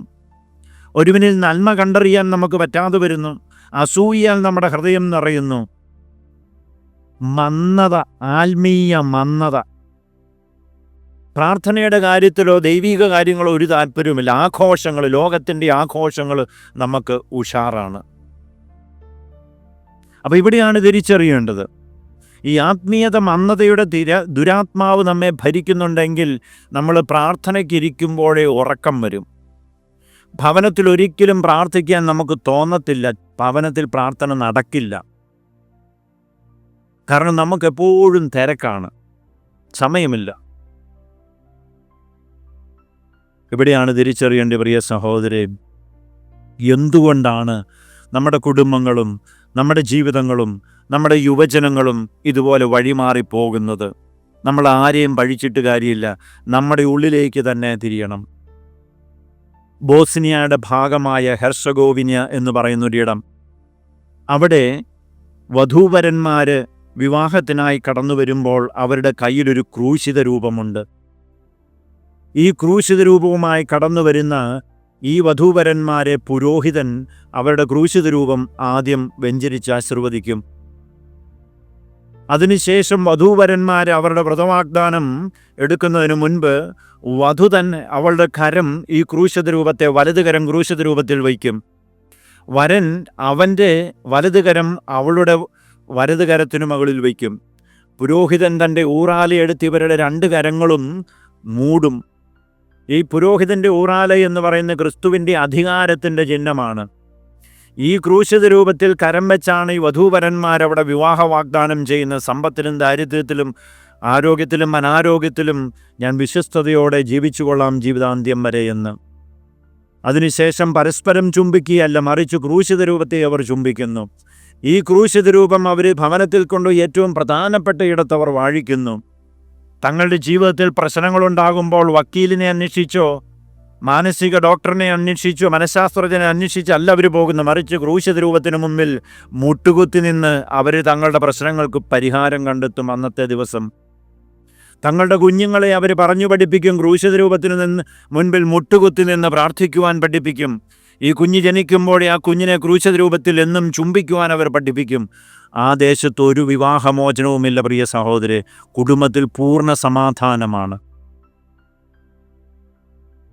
ഒരുവനിൽ നന്മ കണ്ടറിയാൻ നമുക്ക് പറ്റാതെ വരുന്നു. അസൂയാൽ നമ്മുടെ ഹൃദയം നിറയുന്നു. മന്ദത, ആത്മീയ മന്ദത. പ്രാർത്ഥനയുടെ കാര്യത്തിലോ ദൈവിക കാര്യങ്ങളോ ഒരു താല്പര്യവുമില്ല. ആഘോഷങ്ങൾ, ലോകത്തിൻ്റെ ആഘോഷങ്ങൾ നമുക്ക് ഉഷാറാണ്. അപ്പോൾ ഇവിടെയാണ് തിരിച്ചറിയേണ്ടത്, ഈ ആത്മീയത മന്ദതയുടെ ദുരാത്മാവ് നമ്മെ ഭരിക്കുന്നുണ്ടെങ്കിൽ നമ്മൾ പ്രാർത്ഥനയ്ക്കിരിക്കുമ്പോഴേ ഉറക്കം വരും. ഭവനത്തിൽ ഒരിക്കലും പ്രാർത്ഥിക്കാൻ നമുക്ക് തോന്നത്തില്ല. ഭവനത്തിൽ പ്രാർത്ഥന നടക്കില്ല. കാരണം നമുക്കെപ്പോഴും തിരക്കാണ്, സമയമില്ല. ഇവിടെയാണ് തിരിച്ചറിയേണ്ട പ്രിയ സഹോദരേ, എന്തുകൊണ്ടാണ് നമ്മുടെ കുടുംബങ്ങളും നമ്മുടെ ജീവിതങ്ങളും നമ്മുടെ യുവജനങ്ങളും ഇതുപോലെ വഴിമാറിപ്പോകുന്നത്? നമ്മൾ ആരെയും പഴിച്ചിട്ട് കാര്യമില്ല, നമ്മുടെ ഉള്ളിലേക്ക് തന്നെ തിരിയണം. ബോസ്നിയയുടെ ഭാഗമായ ഹെർസഗോവിന എന്ന് പറയുന്നൊരിടം, അവിടെ വധൂവരന്മാർ വിവാഹത്തിനായി കടന്നു വരുമ്പോൾ അവരുടെ കയ്യിലൊരു ക്രൂശിത രൂപമുണ്ട്. ഈ ക്രൂശിത രൂപവുമായി കടന്നു വരുന്ന ഈ വധൂവരന്മാരെ പുരോഹിതൻ അവരുടെ ക്രൂശിത രൂപം ആദ്യം വെഞ്ചരിച്ച് ആശീർവദിക്കും. അതിനുശേഷം വധൂവരന്മാർ അവരുടെ വ്രതവാഗ്ദാനം എടുക്കുന്നതിന് മുൻപ് വധു തന്നെ അവളുടെ കരം ഈ ക്രൂശിത രൂപത്തെ വലതുകരം ക്രൂശിത രൂപത്തിൽ വയ്ക്കും. വരൻ അവൻ്റെ വലതുകരം അവളുടെ വലതുകരത്തിനു മുകളിൽ വയ്ക്കും. പുരോഹിതൻ തൻ്റെ ഊറാലയെടുത്ത് ഇവരുടെ 2 കരങ്ങളും മൂടും. ഈ പുരോഹിതൻ്റെ ഊറാല എന്ന് പറയുന്ന ക്രിസ്തുവിൻ്റെ അധികാരത്തിൻ്റെ ചിഹ്നമാണ്. ഈ ക്രൂശിത രൂപത്തിൽ കരം വെച്ചാണ് ഈ വധൂവരന്മാരവിടെ വിവാഹ വാഗ്ദാനം ചെയ്യുന്ന സമ്പത്തിലും ദാരിദ്ര്യത്തിലും ആരോഗ്യത്തിലും അനാരോഗ്യത്തിലും ഞാൻ വിശ്വസ്തയോടെ ജീവിച്ചു കൊള്ളാം ജീവിതാന്ത്യം വരെ എന്ന്. അതിനുശേഷം പരസ്പരം ചുംബിക്കുകയല്ല, മറിച്ച് ക്രൂശിത രൂപത്തെ അവർ ചുംബിക്കുന്നു. ഈ ക്രൂശിത രൂപം അവർ ഭവനത്തിൽ കൊണ്ട് ഏറ്റവും പ്രധാനപ്പെട്ട ഇടത്തവർ വാഴിക്കുന്നു. തങ്ങളുടെ ജീവിതത്തിൽ പ്രശ്നങ്ങളുണ്ടാകുമ്പോൾ വക്കീലിനെ അന്വേഷിച്ചോ മാനസിക ഡോക്ടറിനെ അന്വേഷിച്ചോ മനഃശാസ്ത്രജ്ഞനെ അന്വേഷിച്ചല്ല അവർ പോകുന്നു, മറിച്ച് ക്രൂശിത രൂപത്തിന് മുമ്പിൽ മുട്ടുകുത്തി നിന്ന് അവർ തങ്ങളുടെ പ്രശ്നങ്ങൾക്ക് പരിഹാരം കണ്ടെത്തും. അന്നത്തെ ദിവസം തങ്ങളുടെ കുഞ്ഞുങ്ങളെ അവർ പറഞ്ഞു പഠിപ്പിക്കും. ക്രൂശിത രൂപത്തിന് മുൻപിൽ മുട്ടുകുത്തി നിന്ന് പ്രാർത്ഥിക്കുവാൻ പഠിപ്പിക്കും. ഈ കുഞ്ഞ് ജനിക്കുമ്പോഴേ ആ കുഞ്ഞിനെ ക്രൂശിത രൂപത്തിൽ എന്നും ചുംബിക്കുവാൻ അവർ പഠിപ്പിക്കും. ആ ദേശത്ത് ഒരു വിവാഹമോചനവുമില്ല പ്രിയ സഹോദരരെ. കുടുംബത്തിൽ പൂർണ്ണ സമാധാനമാണ്.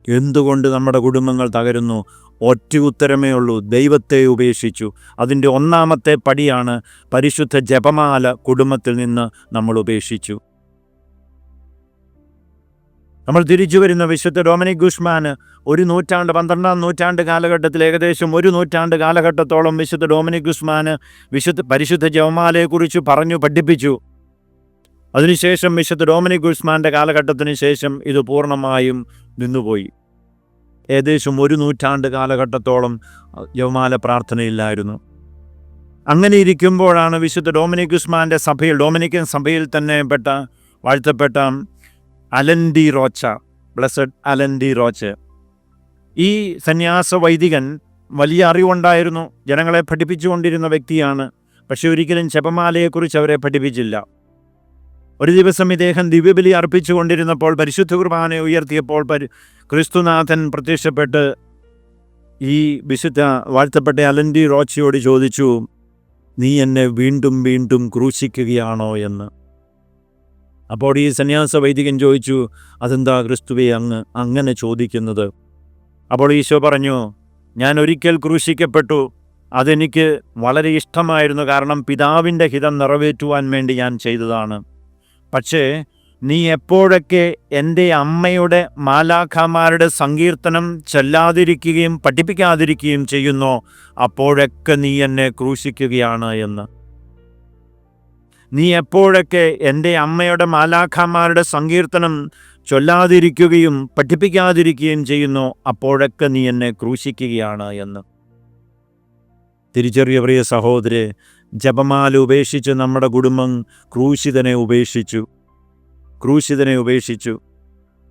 എന്തുകൊണ്ട് നമ്മുടെ കുടുംബങ്ങൾ തകരുന്നു? ഒറ്റ ഉത്തരമേ ഉള്ളൂ: ദൈവത്തെ ഉപേക്ഷിച്ചു. അതിൻ്റെ ഒന്നാമത്തെ പടിയാണ് പരിശുദ്ധ ജപമാല കുടുംബത്തിൽ നിന്ന് നമ്മൾ ഉപേക്ഷിച്ചു. നമ്മൾ തിരിച്ചു വരുന്ന വിശുദ്ധ ഡൊമിനിക് ഗുസ്മാന് 12ാം നൂറ്റാണ്ട് കാലഘട്ടത്തിൽ ഏകദേശം 1 നൂറ്റാണ്ട് കാലഘട്ടത്തോളം വിശുദ്ധ ഡൊമിനിക് ഗുസ്മാന് പരിശുദ്ധ ജപമാലയെക്കുറിച്ച് പറഞ്ഞു പഠിപ്പിച്ചു. അതിനുശേഷം വിശുദ്ധ ഡൊമിനിക് ഗുസ്മാൻ്റെ കാലഘട്ടത്തിന് ശേഷം ഇത് പൂർണ്ണമായും നിന്നുപോയി. ഏകദേശം 1 നൂറ്റാണ്ട് കാലഘട്ടത്തോളം ജപമാല പ്രാർത്ഥനയില്ലായിരുന്നു. അങ്ങനെ ഇരിക്കുമ്പോഴാണ് വിശുദ്ധ ഡൊമിനിക് ഗുസ്മാൻ്റെ സഭയിൽ, ഡൊമിനിക്കൻ സഭയിൽ തന്നെ വാഴ്ത്തപ്പെട്ട അലൻ ഡി റോച്ച, ബ്ലെസഡ് അലൻ ഡി റോച്ച, ഈ സന്യാസ വൈദികൻ വലിയ അറിവുണ്ടായിരുന്നു, ജനങ്ങളെ പഠിപ്പിച്ചുകൊണ്ടിരുന്ന വ്യക്തിയാണ്. പക്ഷെ ഒരിക്കലും ജപമാലയെക്കുറിച്ച് അവരെ പഠിപ്പിച്ചില്ല. ഒരു ദിവസം ഇദ്ദേഹം ദിവ്യബലി അർപ്പിച്ചുകൊണ്ടിരുന്നപ്പോൾ പരിശുദ്ധ കുർബാന ഉയർത്തിയപ്പോൾ ക്രിസ്തുനാഥൻ പ്രത്യക്ഷപ്പെട്ട് ഈ വിശുദ്ധ വാഴ്ത്തപ്പെട്ട അലൻ ഡി റോച്ചയോട് ചോദിച്ചു, നീ എന്നെ വീണ്ടും വീണ്ടും ക്രൂശിക്കുകയാണോ എന്ന്. അപ്പോൾ ഈ സന്യാസ വൈദികൻ ചോദിച്ചു, അതെന്താ ക്രിസ്തുവേ അങ്ങ് അങ്ങനെ ചോദിക്കുന്നത്? അപ്പോൾ ഈശോ പറഞ്ഞു, ഞാൻ ഒരിക്കൽ ക്രൂശിക്കപ്പെട്ടു, അതെനിക്ക് വളരെ ഇഷ്ടമായിരുന്നു, കാരണം പിതാവിൻ്റെ ഹിതം നിറവേറ്റുവാൻ വേണ്ടി ഞാൻ ചെയ്തതാണ്. പക്ഷേ നീ എപ്പോഴൊക്കെ എൻ്റെ അമ്മയുടെ മാലാഖമാരുടെ സങ്കീർത്തനം ചൊല്ലാതിരിക്കുകയും പഠിപ്പിക്കാതിരിക്കുകയും ചെയ്യുന്നോ അപ്പോഴൊക്കെ നീ എന്നെ ക്രൂശിക്കുകയാണ് എന്ന്. നീ എപ്പോഴൊക്കെ എൻ്റെ അമ്മയുടെ മാലാഖമാരുടെ സങ്കീർത്തനം ചൊല്ലാതിരിക്കുകയും പഠിപ്പിക്കാതിരിക്കുകയും ചെയ്യുന്നോ അപ്പോഴൊക്കെ നീ എന്നെ ക്രൂശിക്കുകയാണ് എന്ന്. തിരിച്ചറിയ പ്രിയ സഹോദരരെ, ജപമാല ഉപേക്ഷിച്ച് നമ്മുടെ കുടുംബം ക്രൂശിതനെ ഉപേക്ഷിച്ചു.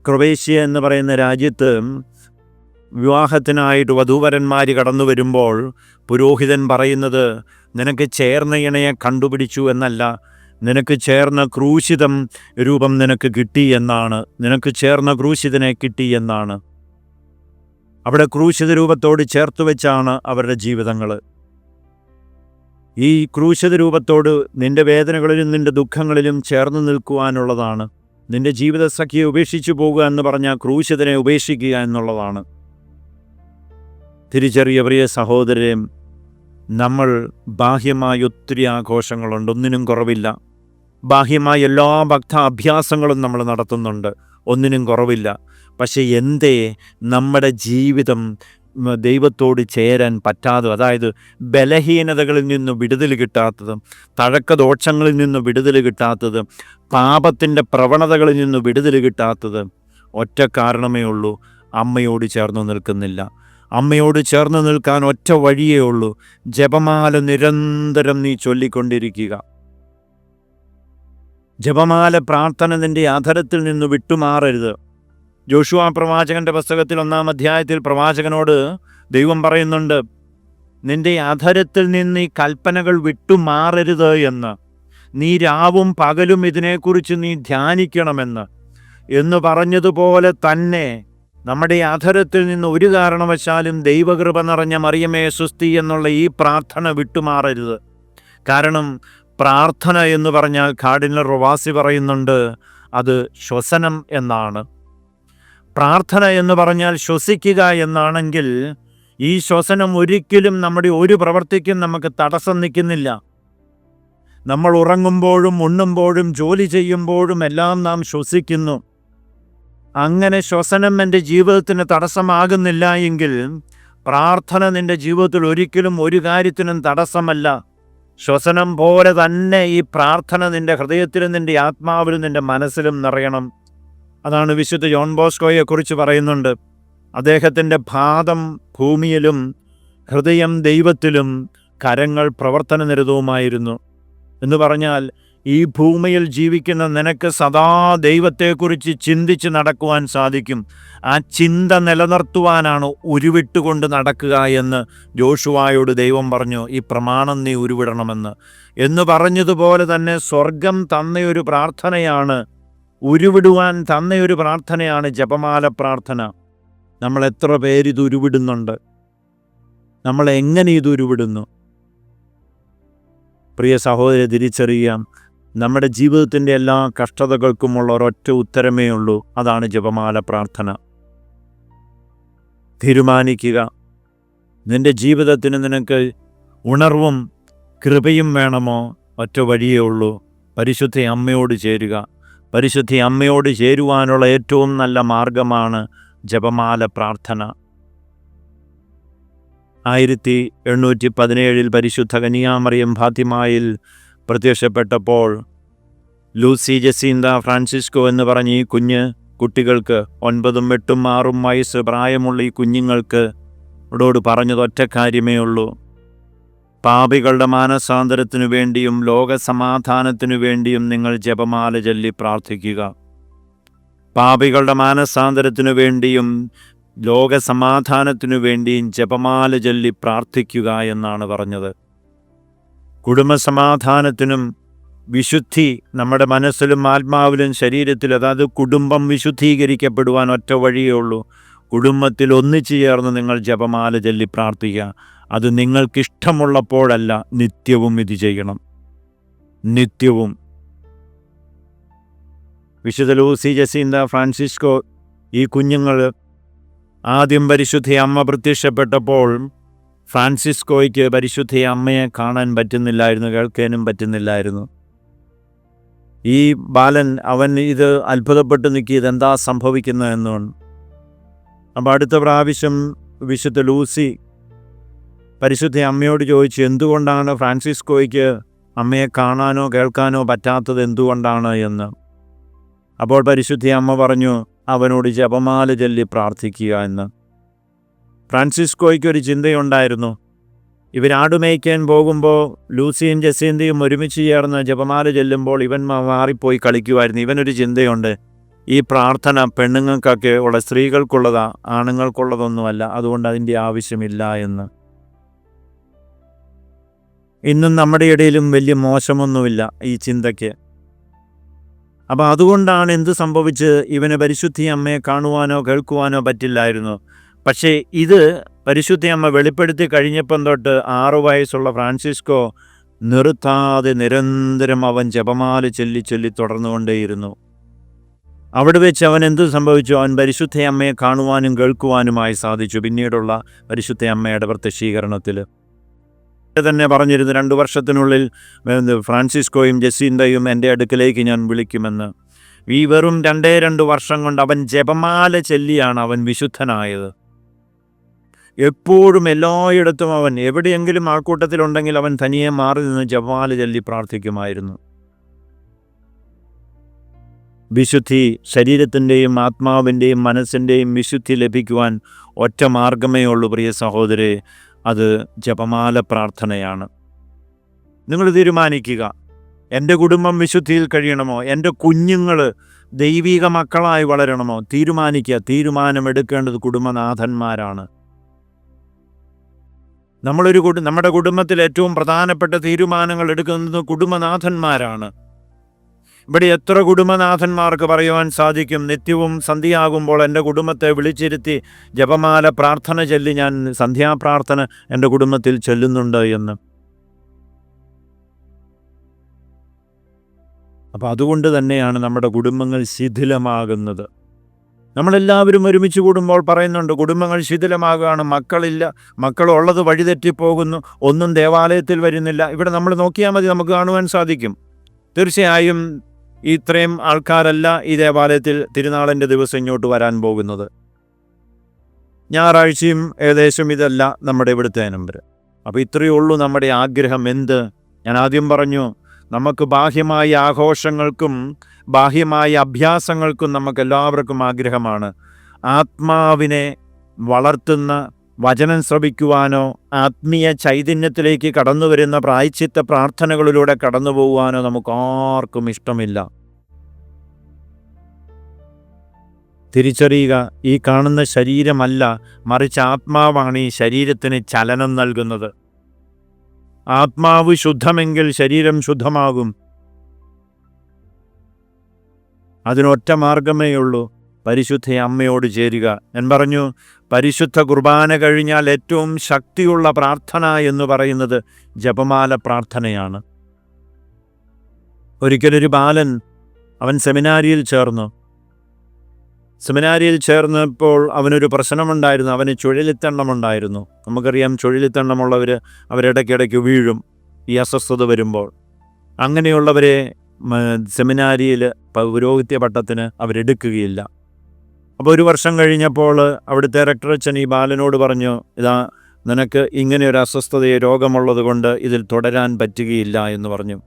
ക്രൊവേഷ്യ എന്ന് പറയുന്ന രാജ്യത്ത് വിവാഹത്തിനായിട്ട് വധൂവരന്മാർ കടന്നു വരുമ്പോൾ പുരോഹിതൻ പറയുന്നത്, നിനക്ക് ചേർന്ന ഇണയെ കണ്ടുപിടിച്ചു എന്നല്ല, നിനക്ക് ചേർന്ന ക്രൂശിതം രൂപം നിനക്ക് കിട്ടി എന്നാണ്, നിനക്ക് ചേർന്ന ക്രൂശിതനെ കിട്ടി എന്നാണ്. അവിടെ ക്രൂശിത രൂപത്തോട് ചേർത്ത് വെച്ചാണ് അവരുടെ ജീവിതങ്ങൾ. ഈ ക്രൂശിത രൂപത്തോട് നിൻ്റെ വേദനകളിലും നിൻ്റെ ദുഃഖങ്ങളിലും ചേർന്ന് നിൽക്കുവാനുള്ളതാണ്. നിൻ്റെ ജീവിത സഖിയെ ഉപേക്ഷിച്ചു പോകുക എന്ന് പറഞ്ഞാൽ ക്രൂശിതനെ ഉപേക്ഷിക്കുക എന്നുള്ളതാണ്. തിരിച്ചറിയ പ്രിയ സഹോദരരെ, നമ്മൾ ബാഹ്യമായ ഒത്തിരി ആഘോഷങ്ങളുണ്ട്, ഒന്നിനും കുറവില്ല. ബാഹ്യമായ എല്ലാ ഭക്ത അഭ്യാസങ്ങളും നമ്മൾ നടത്തുന്നുണ്ട്, ഒന്നിനും കുറവില്ല. പക്ഷേ എന്തേ നമ്മുടെ ജീവിതം ദൈവത്തോട് ചേരാൻ പറ്റാതെ, അതായത് ബലഹീനതകളിൽ നിന്ന് വിടുതൽ കിട്ടാത്തത്, തഴക്കദോഷങ്ങളിൽ നിന്ന് വിടുതൽ കിട്ടാത്തത്, പാപത്തിൻ്റെ പ്രവണതകളിൽ നിന്ന് വിടുതൽ കിട്ടാത്തത് ഒറ്റ കാരണമേ ഉള്ളൂ: അമ്മയോട് ചേർന്ന് നിൽക്കുന്നില്ല. അമ്മയോട് ചേർന്ന് നിൽക്കാൻ ഒറ്റ വഴിയേ ഉള്ളൂ: ജപമാല നിരന്തരം നീ ചൊല്ലിക്കൊണ്ടിരിക്കുക. ജപമാല പ്രാർത്ഥന നിൻ്റെ അധരത്തിൽ നിന്ന് വിട്ടുമാറരുത്. യോശുവ പ്രവാചകൻ്റെ പുസ്തകത്തിൽ 1-ാം അധ്യായത്തിൽ പ്രവാചകനോട് ദൈവം പറയുന്നുണ്ട്, നിൻ്റെ അധരത്തിൽ നിന്ന് ഈ കൽപ്പനകൾ വിട്ടുമാറരുത് എന്ന്. നീ രാവും പകലും ഇതിനെക്കുറിച്ച് നീ ധ്യാനിക്കണമെന്ന് എന്ന് പറഞ്ഞതുപോലെ തന്നെ നമ്മുടെ അധരത്തിൽ നിന്ന് ഒരു കാരണവശാലും ദൈവകൃപ നിറഞ്ഞ മറിയമേ സുസ്തി എന്നുള്ള ഈ പ്രാർത്ഥന വിട്ടുമാറരുത്. കാരണം പ്രാർത്ഥന എന്ന് പറഞ്ഞാൽ കാർഡിനൽ റൊവാസി പറയുന്നുണ്ട്, അത് ശ്വസനം എന്നാണ്. പ്രാർത്ഥന എന്ന് പറഞ്ഞാൽ ശ്വസിക്കുക എന്നാണെങ്കിൽ ഈ ശ്വസനം ഒരിക്കലും നമ്മുടെ ഒരു പ്രവൃത്തിക്കും നമുക്ക് തടസ്സം നിൽക്കുന്നില്ല. നമ്മൾ ഉറങ്ങുമ്പോഴും ഉണ്ണുമ്പോഴും ജോലി ചെയ്യുമ്പോഴും എല്ലാം നാം ശ്വസിക്കുന്നു. അങ്ങനെ ശ്വസനം എൻ്റെ ജീവിതത്തിന് തടസ്സമാകുന്നില്ല എങ്കിൽ പ്രാർത്ഥന നിൻ്റെ ജീവിതത്തിൽ ഒരിക്കലും ഒരു കാര്യത്തിനും തടസ്സമല്ല. ശ്വസനം പോലെ തന്നെ ഈ പ്രാർത്ഥന നിൻ്റെ ഹൃദയത്തിലും നിൻ്റെ ആത്മാവിലും നിൻ്റെ മനസ്സിലും നിറയണം. അതാണ് വിശുദ്ധ ജോൺ ബോസ്കോയെക്കുറിച്ച് പറയുന്നുണ്ട്. അദ്ദേഹത്തിൻ്റെ പാദം ഭൂമിയിലും ഹൃദയം ദൈവത്തിലും, കരങ്ങൾ പ്രവർത്തനനിരതവുമായിരുന്നു. എന്ന് പറഞ്ഞാൽ ഈ ഭൂമിയിൽ ജീവിക്കുന്ന നിനക്ക് സദാ ദൈവത്തെക്കുറിച്ച് ചിന്തിച്ച് നടക്കുവാൻ സാധിക്കും. ആ ചിന്ത നിലനിർത്തുവാനാണ് ഉരുവിട്ടുകൊണ്ട് നടക്കുക എന്ന് ജോഷുവായോട് ദൈവം പറഞ്ഞു. ഈ പ്രമാണം നീ ഉരുവിടണമെന്ന് എന്ന് പറഞ്ഞതുപോലെ തന്നെ സ്വർഗം തന്നയൊരു പ്രാർത്ഥനയാണ്, ഉരുവിടുവാൻ തന്നയൊരു പ്രാർത്ഥനയാണ് ജപമാല പ്രാർത്ഥന. നമ്മൾ എത്ര പേരിത് ഉരുവിടുന്നുണ്ട്? നമ്മൾ എങ്ങനെ ഇത് ഉരുവിടുന്നു? പ്രിയ സഹോദരി, തിരിച്ചറിയാം, നമ്മുടെ ജീവിതത്തിൻ്റെ എല്ലാ കഷ്ടതകൾക്കുമുള്ള ഒരൊറ്റ ഉത്തരമേ ഉള്ളൂ. അതാണ് ജപമാല പ്രാർത്ഥന. തീരുമാനിക്കുക. നിൻ്റെ ജീവിതത്തിന് നിനക്ക് ഉണർവും കൃപയും വേണമോ? ഒറ്റ വഴിയേ ഉള്ളൂ, പരിശുദ്ധ അമ്മയോട് ചേരുക. പരിശുദ്ധ അമ്മയോട് ചേരുവാനുള്ള ഏറ്റവും നല്ല മാർഗമാണ് ജപമാല പ്രാർത്ഥന. 1817 പരിശുദ്ധ കന്യാമറിയം ഫാത്തിമായിൽ പ്രത്യക്ഷപ്പെട്ടപ്പോൾ ലൂസി ജസീന്ത ഫ്രാൻസിസ്കോ എന്ന് പറഞ്ഞ ഈ കുട്ടികൾക്ക് 9, 8, 6 വയസ്സ് പ്രായമുള്ള ഈ കുഞ്ഞുങ്ങൾക്ക് ഇവരോട് പറഞ്ഞത് ഒറ്റ കാര്യമേ ഉള്ളൂ: പാപികളുടെ മാനസാന്തരത്തിനു വേണ്ടിയും ലോകസമാധാനത്തിനു വേണ്ടിയും നിങ്ങൾ ജപമാല ചൊല്ലി പ്രാർത്ഥിക്കുക. പാപികളുടെ മാനസാന്തരത്തിനു വേണ്ടിയും ലോകസമാധാനത്തിനു വേണ്ടിയും ജപമാല ചൊല്ലി പ്രാർത്ഥിക്കുക എന്നാണ് പറഞ്ഞത്. കുടുംബസമാധാനത്തിനും വിശുദ്ധി നമ്മുടെ മനസ്സിലും ആത്മാവിലും ശരീരത്തിലും, അതായത് കുടുംബം വിശുദ്ധീകരിക്കപ്പെടുവാൻ ഒറ്റ വഴിയേ ഉള്ളൂ: കുടുംബത്തിൽ ഒന്നിച്ചു ചേർന്ന് നിങ്ങൾ ജപമാല ചൊല്ലി പ്രാർത്ഥിക്കുക. അത് നിങ്ങൾക്കിഷ്ടമുള്ളപ്പോഴല്ല, നിത്യവും ഇത് ചെയ്യണം. നിത്യവും. വിശുദ്ധ ലൂസി ജസീന്ത ഫ്രാൻസിസ്കോ ഈ കുഞ്ഞുങ്ങൾ ആദ്യം പരിശുദ്ധ അമ്മ പ്രത്യക്ഷപ്പെട്ടപ്പോൾ ഫ്രാൻസിസ്കോയ്ക്ക് പരിശുദ്ധ അമ്മയെ കാണാൻ പറ്റുന്നില്ലായിരുന്നു, കേൾക്കാനും പറ്റുന്നില്ലായിരുന്നു. ഈ ബാലൻ ഇത് അത്ഭുതപ്പെട്ട് നിൽക്കി, ഇതെന്താ സംഭവിക്കുന്നതെന്നാണ്. അപ്പോൾ അടുത്ത പ്രാവശ്യം വിശുദ്ധ ലൂസി പരിശുദ്ധ അമ്മയോട് ചോദിച്ചു, എന്തുകൊണ്ടാണ് ഫ്രാൻസിസ്കോയ്ക്ക് അമ്മയെ കാണാനോ കേൾക്കാനോ പറ്റാത്തത്, എന്തുകൊണ്ടാണ് എന്ന്. അപ്പോൾ പരിശുദ്ധ അമ്മ പറഞ്ഞു, അവനോട് ജപമാല ചൊല്ലി പ്രാർത്ഥിക്കുക എന്ന്. ഫ്രാൻസിസ്കോയ്ക്കൊരു ചിന്തയുണ്ടായിരുന്നു. ഇവരാടുമേയ്ക്കാൻ പോകുമ്പോൾ ലൂസിയും ജസീന്തയും ഒരുമിച്ച് ചേർന്ന് ജപമാല ചൊല്ലുമ്പോൾ ഇവൻ മാറിപ്പോയി കളിക്കുമായിരുന്നു. ഇവനൊരു ചിന്തയുണ്ട്, ഈ പ്രാർത്ഥന പെണ്ണുങ്ങൾക്കൊക്കെ ഉള്ള, സ്ത്രീകൾക്കുള്ളതാ, ആണുങ്ങൾക്കുള്ളതൊന്നുമല്ല, അതുകൊണ്ട് അതിൻ്റെ ആവശ്യമില്ല എന്ന്. ഇന്നും നമ്മുടെ ഇടയിലും വലിയ മോശമൊന്നുമില്ല ഈ ചിന്തയ്ക്ക്. അപ്പോൾ അതുകൊണ്ടാണ് എന്ത് സംഭവിച്ച് ഇവന് പരിശുദ്ധി അമ്മയെ കാണുവാനോ കേൾക്കുവാനോ പറ്റില്ലായിരുന്നു. പക്ഷേ ഇത് പരിശുദ്ധ അമ്മ വെളിപ്പെടുത്തി കഴിഞ്ഞപ്പം തൊട്ട് 6 വയസ്സുള്ള ഫ്രാൻസിസ്കോ നിർത്താതെ നിരന്തരം അവൻ ജപമാല ചൊല്ലി തുടർന്നുകൊണ്ടേയിരുന്നു. അവിടെ വെച്ച് അവൻ എന്ത് സംഭവിച്ചു? അവൻ പരിശുദ്ധ അമ്മയെ കാണുവാനും കേൾക്കുവാനുമായി സാധിച്ചു. പിന്നീടുള്ള പരിശുദ്ധ അമ്മയുടെ പ്രത്യക്ഷീകരണത്തിൽ തന്നെ പറഞ്ഞിരുന്നു, 2 വർഷത്തിനുള്ളിൽ ഫ്രാൻസിസ്കോയും ജസീന്തയും എൻ്റെ അടുക്കലേക്ക് ഞാൻ വിളിക്കുമെന്ന്. ഈ വെറും 2 വർഷം കൊണ്ട് അവൻ ജപമാല ചൊല്ലിയാണ് അവൻ വിശുദ്ധനായത്. എപ്പോഴും എല്ലായിടത്തും അവൻ എവിടെയെങ്കിലും ആൾക്കൂട്ടത്തിലുണ്ടെങ്കിൽ അവൻ തനിയെ മാറി നിന്ന് ജപമാല ചൊല്ലി പ്രാർത്ഥിക്കുമായിരുന്നു. വിശുദ്ധി, ശരീരത്തിൻ്റെയും ആത്മാവിൻ്റെയും മനസ്സിൻ്റെയും വിശുദ്ധി ലഭിക്കുവാൻ ഒറ്റ മാർഗമേ ഉള്ളൂ പ്രിയ സഹോദരേ, അത് ജപമാല പ്രാർത്ഥനയാണ്. നിങ്ങൾ തീരുമാനിക്കുക, എൻ്റെ കുടുംബം വിശുദ്ധിയിൽ കഴിയണമോ, എൻ്റെ കുഞ്ഞുങ്ങൾ ദൈവിക മക്കളായി വളരണമോ? തീരുമാനിക്കുക. തീരുമാനമെടുക്കേണ്ടത് കുടുംബനാഥന്മാരാണ്. നമ്മുടെ കുടുംബത്തിൽ ഏറ്റവും പ്രധാനപ്പെട്ട തീരുമാനങ്ങൾ എടുക്കുന്നത് കുടുംബനാഥന്മാരാണ്. ഇവിടെ എത്ര കുടുംബനാഥന്മാർക്ക് പറയുവാൻ സാധിക്കും, നിത്യവും സന്ധ്യയാകുമ്പോൾ എൻ്റെ കുടുംബത്തെ വിളിച്ചിരുത്തി ജപമാല പ്രാർത്ഥന ചൊല്ലി ഞാൻ സന്ധ്യാപ്രാർത്ഥന എൻ്റെ കുടുംബത്തിൽ ചൊല്ലുന്നുണ്ട് എന്ന്. അപ്പോൾ അതുകൊണ്ട് തന്നെയാണ് നമ്മുടെ കുടുംബങ്ങൾ ശിഥിലമാകുന്നത്. നമ്മളെല്ലാവരും ഒരുമിച്ച് കൂടുമ്പോൾ പറയുന്നുണ്ട്, കുടുംബങ്ങൾ ശിഥിലമാകുകയാണ്, മക്കളില്ല, മക്കളുള്ളത് വഴിതെറ്റിപ്പോകുന്നു, ഒന്നും ദേവാലയത്തിൽ വരുന്നില്ല. ഇവിടെ നമ്മൾ നോക്കിയാൽ മതി, നമുക്ക് കാണുവാൻ സാധിക്കും. തീർച്ചയായും ഇത്രയും ആൾക്കാരല്ല ഈ ദേവാലയത്തിൽ തിരുനാളിൻ്റെ ദിവസം ഇങ്ങോട്ട് വരാൻ പോകുന്നത്. ഞായറാഴ്ചയും ഏകദേശം ഇതല്ല നമ്മുടെ ഇവിടുത്തെ നമ്പർ. അപ്പോൾ ഇത്രയേ ഉള്ളൂ നമ്മുടെ ആഗ്രഹം. എന്ത്? ഞാൻ ആദ്യം പറഞ്ഞു, നമുക്ക് ബാഹ്യമായ ആഘോഷങ്ങൾക്കും ബാഹ്യമായ അഭ്യാസങ്ങൾക്കും നമുക്കെല്ലാവർക്കും ആഗ്രഹമാണ്. ആത്മാവിനെ വളർത്തുന്ന വചനം ശ്രവിക്കുവാനോ ആത്മീയ ചൈതന്യത്തിലേക്ക് കടന്നു വരുന്ന പ്രായശ്ചിത്ത പ്രാർത്ഥനകളിലൂടെ കടന്നു പോകുവാനോ നമുക്ക് ആർക്കും ഇഷ്ടമില്ല. തിരിച്ചറിയുക, ഈ കാണുന്ന ശരീരമല്ല, മറിച്ച് ആത്മാവാണ് ഈ ശരീരത്തിന് ചലനം നൽകുന്നത്. ആത്മാവ് ശുദ്ധമെങ്കിൽ ശരീരം ശുദ്ധമാകും. അതിനൊറ്റ മാർഗമേ ഉള്ളൂ, പരിശുദ്ധ അമ്മയോട് ചേരുക. ഞാൻ പറഞ്ഞു, പരിശുദ്ധ കുർബാന കഴിഞ്ഞാൽ ഏറ്റവും ശക്തിയുള്ള പ്രാർത്ഥന എന്ന് പറയുന്നത് ജപമാല പ്രാർത്ഥനയാണ്. ഒരിക്കലൊരു ബാലൻ, അവൻ സെമിനാരിയിൽ ചേർന്നപ്പോൾ അവനൊരു പ്രശ്നമുണ്ടായിരുന്നു. അവന് ചുഴലിത്തണ്ണമുണ്ടായിരുന്നു. നമുക്കറിയാം, ചുഴലിത്തണ്ണമുള്ളവർ അവരിടയ്ക്കിടയ്ക്ക് വീഴും ഈ അസ്വസ്ഥത വരുമ്പോൾ. അങ്ങനെയുള്ളവരെ സെമിനാരിയിൽ പൗരോഹിത്യ പട്ടത്തിന് അവരെടുക്കുകയില്ല. അപ്പോൾ ഒരു വർഷം കഴിഞ്ഞപ്പോൾ അവിടുത്തെ റെക്ടറച്ചൻ ഈ ബാലനോട് പറഞ്ഞു, ഇതാ നിനക്ക് ഇങ്ങനെ ഒരു അസ്വസ്ഥതയെ രോഗമുള്ളത് കൊണ്ട് ഇതിൽ തുടരാൻ പറ്റുകയില്ല എന്ന് പറഞ്ഞു.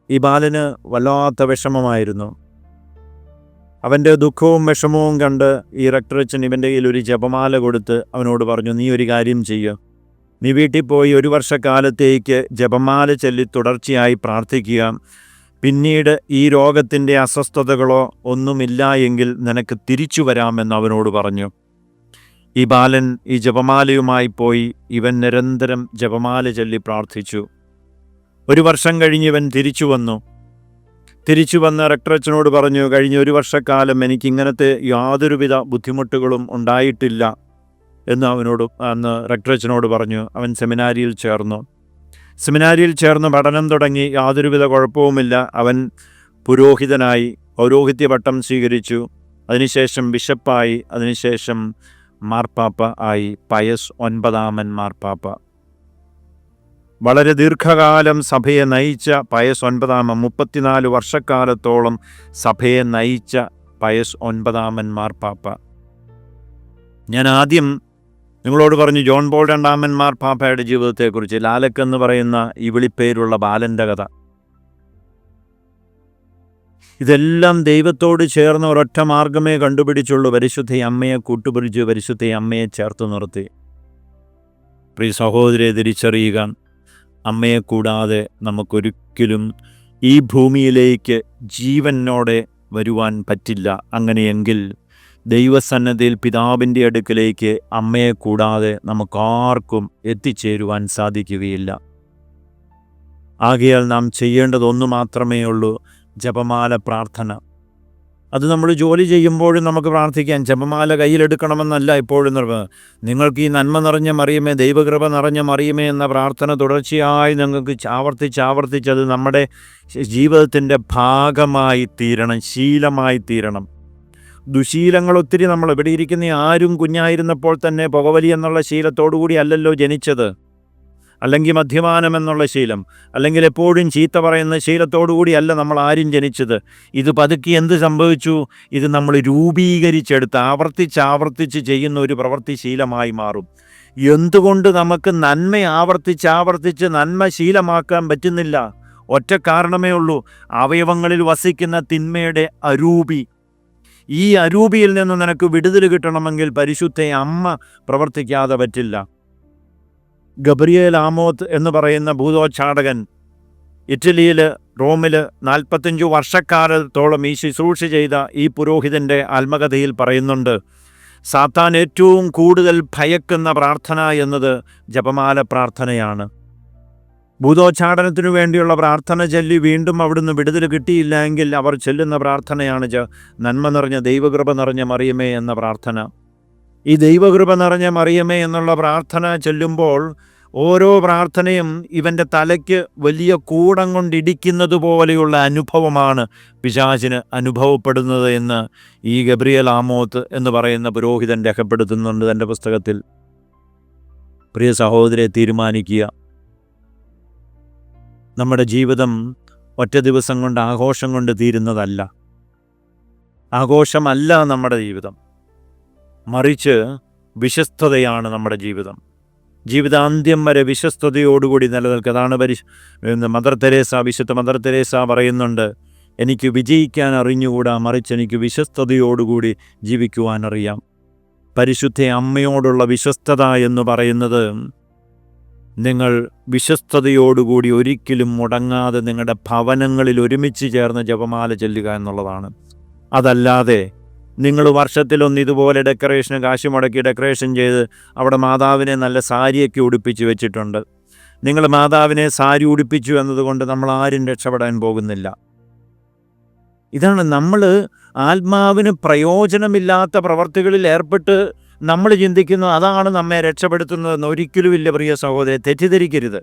ഈ ബാലന് വല്ലാത്ത വിഷമമായിരുന്നു. അവൻ്റെ ദുഃഖവും വിഷമവും കണ്ട് ഈ റെക്ടറച്ചൻ ഇവൻ്റെ കയ്യിൽ ഒരു ജപമാല കൊടുത്ത് അവനോട് പറഞ്ഞു, നീ ഒരു കാര്യം ചെയ്യുക, നീ വീട്ടിൽ പോയി 1 വർഷക്കാലത്തേക്ക് ജപമാല ചൊല്ലി തുടർച്ചയായി പ്രാർത്ഥിക്കുക. പിന്നീട് ഈ രോഗത്തിൻ്റെ അസ്വസ്ഥതകളോ ഒന്നുമില്ല എങ്കിൽ നിനക്ക് തിരിച്ചു വരാമെന്ന് അവനോട് പറഞ്ഞു. ഈ ബാലൻ ഈ ജപമാലയുമായി പോയി ഇവൻ നിരന്തരം ജപമാല ചൊല്ലി പ്രാർത്ഥിച്ചു. 1 വർഷം കഴിഞ്ഞ് ഇവൻ തിരിച്ചു വന്ന് റെക്ടറച്ചനോട് പറഞ്ഞു, കഴിഞ്ഞ 1 വർഷക്കാലം എനിക്കിങ്ങനത്തെ യാതൊരുവിധ ബുദ്ധിമുട്ടുകളും ഉണ്ടായിട്ടില്ല എന്ന് അന്ന് റെക്ടറച്ചനോട് പറഞ്ഞു. അവൻ സെമിനാരിയിൽ ചേർന്ന് പഠനം തുടങ്ങി. യാതൊരുവിധ കുഴപ്പവുമില്ല. അവൻ പുരോഹിതനായി, പൗരോഹിത്യ പട്ടം സ്വീകരിച്ചു. അതിനുശേഷം ബിഷപ്പായി, അതിനുശേഷം മാർപ്പാപ്പ ആയി, പയസ് 9 മാർപ്പാപ്പ. വളരെ ദീർഘകാലം സഭയെ നയിച്ച പയസ് 9 34 വർഷക്കാലത്തോളം സഭയെ നയിച്ച പയസ് 9 മാർപ്പാപ്പ. ഞാൻ ആദ്യം നിങ്ങളോട് പറഞ്ഞു ജോൺ പോൾ 2 മാർപ്പാപ്പയുടെ ജീവിതത്തെക്കുറിച്ച്, ലാലക്ക് എന്ന് പറയുന്ന ഈ വിളിപ്പേരുള്ള ബാലൻ്റെ കഥ. ഇതെല്ലാം ദൈവത്തോട് ചേർന്ന ഒരൊറ്റ മാർഗമേ കണ്ടുപിടിച്ചുള്ളൂ, പരിശുദ്ധ അമ്മയെ കൂട്ടുപിടിച്ച് പരിശുദ്ധ അമ്മയെ ചേർത്ത് നിർത്തി. പ്രിയ സഹോദരിയെ തിരിച്ചറിയുക, അമ്മയെ കൂടാതെ നമുക്കൊരിക്കലും ഈ ഭൂമിയിലേക്ക് ജീവനോടെ വരുവാൻ പറ്റില്ല. അങ്ങനെയെങ്കിൽ ദൈവസന്നദ്ധിയിൽ പിതാവിൻ്റെ അടുക്കലേക്ക് അമ്മയെ കൂടാതെ നമുക്കാർക്കും എത്തിച്ചേരുവാൻ സാധിക്കുകയില്ല. ആകയാൽ നാം ചെയ്യേണ്ടതൊന്നു മാത്രമേ ഉള്ളൂ, ജപമാല പ്രാർത്ഥന. അത് നമ്മൾ ജോലി ചെയ്യുമ്പോഴും നമുക്ക് പ്രാർത്ഥിക്കാം. ജപമാല കയ്യിലെടുക്കണമെന്നല്ല എപ്പോഴും നിങ്ങൾക്ക് ഈ നന്മ നിറഞ്ഞ മറിയമേ, ദൈവകൃപ നിറഞ്ഞ മറിയമേ എന്ന പ്രാർത്ഥന തുടർച്ചയായി നിങ്ങൾക്ക് ആവർത്തിച്ച് അത് നമ്മുടെ ജീവിതത്തിൻ്റെ ഭാഗമായി തീരണം, ശീലമായി തീരണം. ദുശീലങ്ങൾ ഒത്തിരി, നമ്മൾ ഇവിടെ ഇരിക്കുന്ന ആരും കുഞ്ഞായിരുന്നപ്പോൾ തന്നെ പുകവലി എന്നുള്ള ശീലത്തോടു കൂടി അല്ലല്ലോ ജനിച്ചത്, അല്ലെങ്കിൽ മദ്യപാനം എന്നുള്ള ശീലം, അല്ലെങ്കിൽ എപ്പോഴും ചീത്ത പറയുന്ന ശീലത്തോടു കൂടി അല്ല നമ്മൾ ആരും ജനിച്ചത്. ഇത് പതുക്കി എന്ത് സംഭവിച്ചു? ഇത് നമ്മൾ രൂപീകരിച്ചെടുത്ത് ആവർത്തിച്ച് ചെയ്യുന്ന ഒരു പ്രവൃത്തി ശീലമായി മാറും. എന്തുകൊണ്ട് നമുക്ക് നന്മ ആവർത്തിച്ച് നന്മ ശീലമാക്കാൻ പറ്റുന്നില്ല? ഒറ്റ കാരണമേ ഉള്ളൂ, അവയവങ്ങളിൽ വസിക്കുന്ന തിന്മയുടെ അരൂപി. ഈ അരൂപിയിൽ നിന്ന് നിനക്ക് വിടുതൽ കിട്ടണമെങ്കിൽ പരിശുദ്ധ അമ്മ പ്രവർത്തിക്കാതെ പറ്റില്ല. ഗബ്രിയേൽ ആമോത്ത് എന്ന് പറയുന്ന ഭൂതോച്ചാടകൻ ഇറ്റലിയിൽ, റോമിൽ 45 വർഷക്കാലത്തോളം ഈ ശുശ്രൂഷ ചെയ്ത ഈ പുരോഹിതൻ്റെ ആത്മകഥയിൽ പറയുന്നുണ്ട്, സാത്താൻ ഏറ്റവും കൂടുതൽ ഭയക്കുന്ന പ്രാർത്ഥന എന്നത് ജപമാല പ്രാർത്ഥനയാണ്. ഭൂതോച്ചാടനത്തിനു വേണ്ടിയുള്ള പ്രാർത്ഥന ചൊല്ലി വീണ്ടും അവിടുന്ന് വിടുതൽ കിട്ടിയില്ല എങ്കിൽ അവർ ചൊല്ലുന്ന പ്രാർത്ഥനയാണ് നന്മ നിറഞ്ഞ ദൈവകൃപ നിറഞ്ഞ മറിയമേ എന്ന പ്രാർത്ഥന. ഈ ദൈവകൃപ നിറഞ്ഞ മറിയമേ എന്നുള്ള പ്രാർത്ഥന ചൊല്ലുമ്പോൾ ഓരോ പ്രാർത്ഥനയും ഇവൻ്റെ തലയ്ക്ക് വലിയ കൂടം കൊണ്ടിടിക്കുന്നത് പോലെയുള്ള അനുഭവമാണ് പിശാചിന് അനുഭവപ്പെടുന്നത് എന്ന് ഈ ഗബ്രിയേൽ ആമോത്ത് എന്ന് പറയുന്ന പുരോഹിതൻ രേഖപ്പെടുത്തുന്നുണ്ട് തൻ്റെ പുസ്തകത്തിൽ. പ്രിയ സഹോദരരെ, തീരുമാനിക്കുക, നമ്മുടെ ജീവിതം ഒറ്റ ദിവസം കൊണ്ട് ആഘോഷം കൊണ്ട് തീരുന്നതല്ല. ആഘോഷമല്ല നമ്മുടെ ജീവിതം, മറിച്ച് വിശ്വസ്തതയാണ് നമ്മുടെ ജീവിതം. ജീവിതാന്ത്യം വരെ വിശ്വസ്തയോടുകൂടി നിലനിൽക്കുക. അതാണ് വിശുദ്ധ മദർ തെരേസ പറയുന്നുണ്ട്, എനിക്ക് വിജയിക്കാൻ അറിഞ്ഞുകൂടാ, മറിച്ച് എനിക്ക് വിശ്വസ്തയോടുകൂടി ജീവിക്കുവാൻ അറിയാം. പരിശുദ്ധ അമ്മയോടുള്ള വിശ്വസ്തത എന്ന് പറയുന്നത് നിങ്ങൾ വിശ്വസ്തയോടുകൂടി ഒരിക്കലും മുടങ്ങാതെ നിങ്ങളുടെ ഭവനങ്ങളിൽ ഒരുമിച്ച് ചേർന്ന് ജപമാല ചൊല്ലുക എന്നുള്ളതാണ്. അതല്ലാതെ നിങ്ങൾ വർഷത്തിലൊന്ന് ഇതുപോലെ ഡെക്കറേഷന് കാശ് മുടക്കി ഡെക്കറേഷൻ ചെയ്ത് അവിടെ മാതാവിനെ നല്ല സാരിയൊക്കെ ഉടുപ്പിച്ച് വെച്ചിട്ടുണ്ട്. നിങ്ങൾ മാതാവിനെ സാരി ഉടുപ്പിച്ചു എന്നതുകൊണ്ട് നമ്മൾ ആരും രക്ഷപ്പെടാൻ പോകുന്നില്ല. ഇതാണ് നമ്മൾ ആത്മാവിന് പ്രയോജനമില്ലാത്ത പ്രവർത്തികളിൽ ഏർപ്പെട്ട് നമ്മൾ ചിന്തിക്കുന്നു അതാണ് നമ്മെ രക്ഷപ്പെടുത്തുന്നതെന്ന് ഒരിക്കലുമില്ല. പ്രിയ സഹോദരരെ, തെറ്റിദ്ധരിക്കരുത്.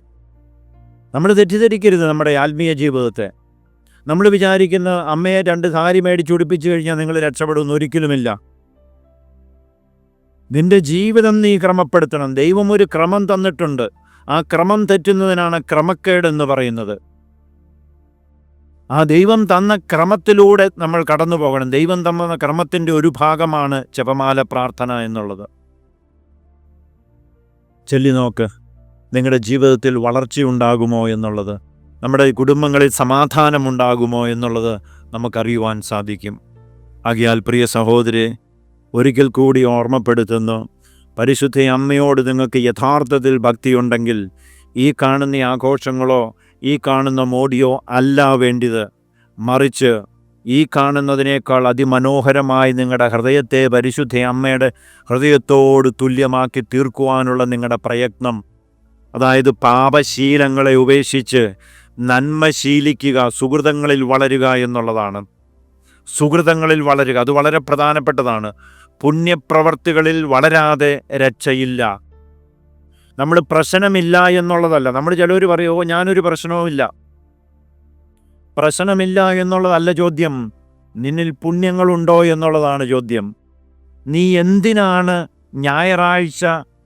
നമ്മൾ തെറ്റിദ്ധരിക്കരുത് നമ്മുടെ ആത്മീയ ജീവിതത്തെ. നമ്മൾ വിചാരിക്കുന്ന അമ്മയെ 2 സാരി മേടിച്ചുടിപ്പിച്ചു കഴിഞ്ഞാൽ നിങ്ങൾ രക്ഷപ്പെടുമെന്ന് ഒരിക്കലുമില്ല. നിന്റെ ജീവിതം നീ ക്രമപ്പെടുത്തണം. ദൈവം ഒരു ക്രമം തന്നിട്ടുണ്ട്. ആ ക്രമം തെറ്റുന്നതിനാണ് ക്രമക്കേടെന്ന് പറയുന്നത്. ആ ദൈവം തന്ന ക്രമത്തിലൂടെ നമ്മൾ കടന്നു പോകണം. ദൈവം തന്ന ക്രമത്തിൻ്റെ ഒരു ഭാഗമാണ് ജപമാല പ്രാർത്ഥന എന്നുള്ളത്. ചൊല്ലി നോക്ക്, നിങ്ങളുടെ ജീവിതത്തിൽ വളർച്ചയുണ്ടാകുമോ എന്നുള്ളത്, നമ്മുടെ കുടുംബങ്ങളിൽ സമാധാനമുണ്ടാകുമോ എന്നുള്ളത് നമുക്കറിയുവാൻ സാധിക്കും. ആകയാൽ പ്രിയ സഹോദരരെ, ഒരിക്കൽ കൂടി ഓർമ്മപ്പെടുത്തുന്നു, പരിശുദ്ധ അമ്മയോട് നിങ്ങൾക്ക് യഥാർത്ഥത്തിൽ ഭക്തിയുണ്ടെങ്കിൽ ഈ കാണുന്ന ആഘോഷങ്ങളോ ഈ കാണുന്ന മോടിയോ അല്ല വേണ്ടിയത്, മറിച്ച് ഈ കാണുന്നതിനേക്കാൾ അതിമനോഹരമായി നിങ്ങളുടെ ഹൃദയത്തെ പരിശുദ്ധ അമ്മയുടെ ഹൃദയത്തോട് തുല്യമാക്കി തീർക്കുവാനുള്ള നിങ്ങളുടെ പ്രയത്നം, അതായത് പാപശീലങ്ങളെ ഉപേക്ഷിച്ച് നന്മ ശീലിക്കുക, സുഹൃതങ്ങളിൽ വളരുക എന്നുള്ളതാണ്. സുഹൃതങ്ങളിൽ വളരുക, അത് വളരെ പ്രധാനപ്പെട്ടതാണ്. പുണ്യപ്രവർത്തികളിൽ വളരാതെ രക്ഷയില്ല. നമ്മൾ പ്രശ്നമില്ല എന്നുള്ളതല്ല. നമ്മൾ ചിലർ പറയുമോ ഞാനൊരു പ്രശ്നവുമില്ല. പ്രശ്നമില്ല എന്നുള്ളതല്ല ചോദ്യം, നിന്നിൽ പുണ്യങ്ങളുണ്ടോ എന്നുള്ളതാണ് ചോദ്യം. നീ എന്തിനാണ് ഞായറാഴ്ച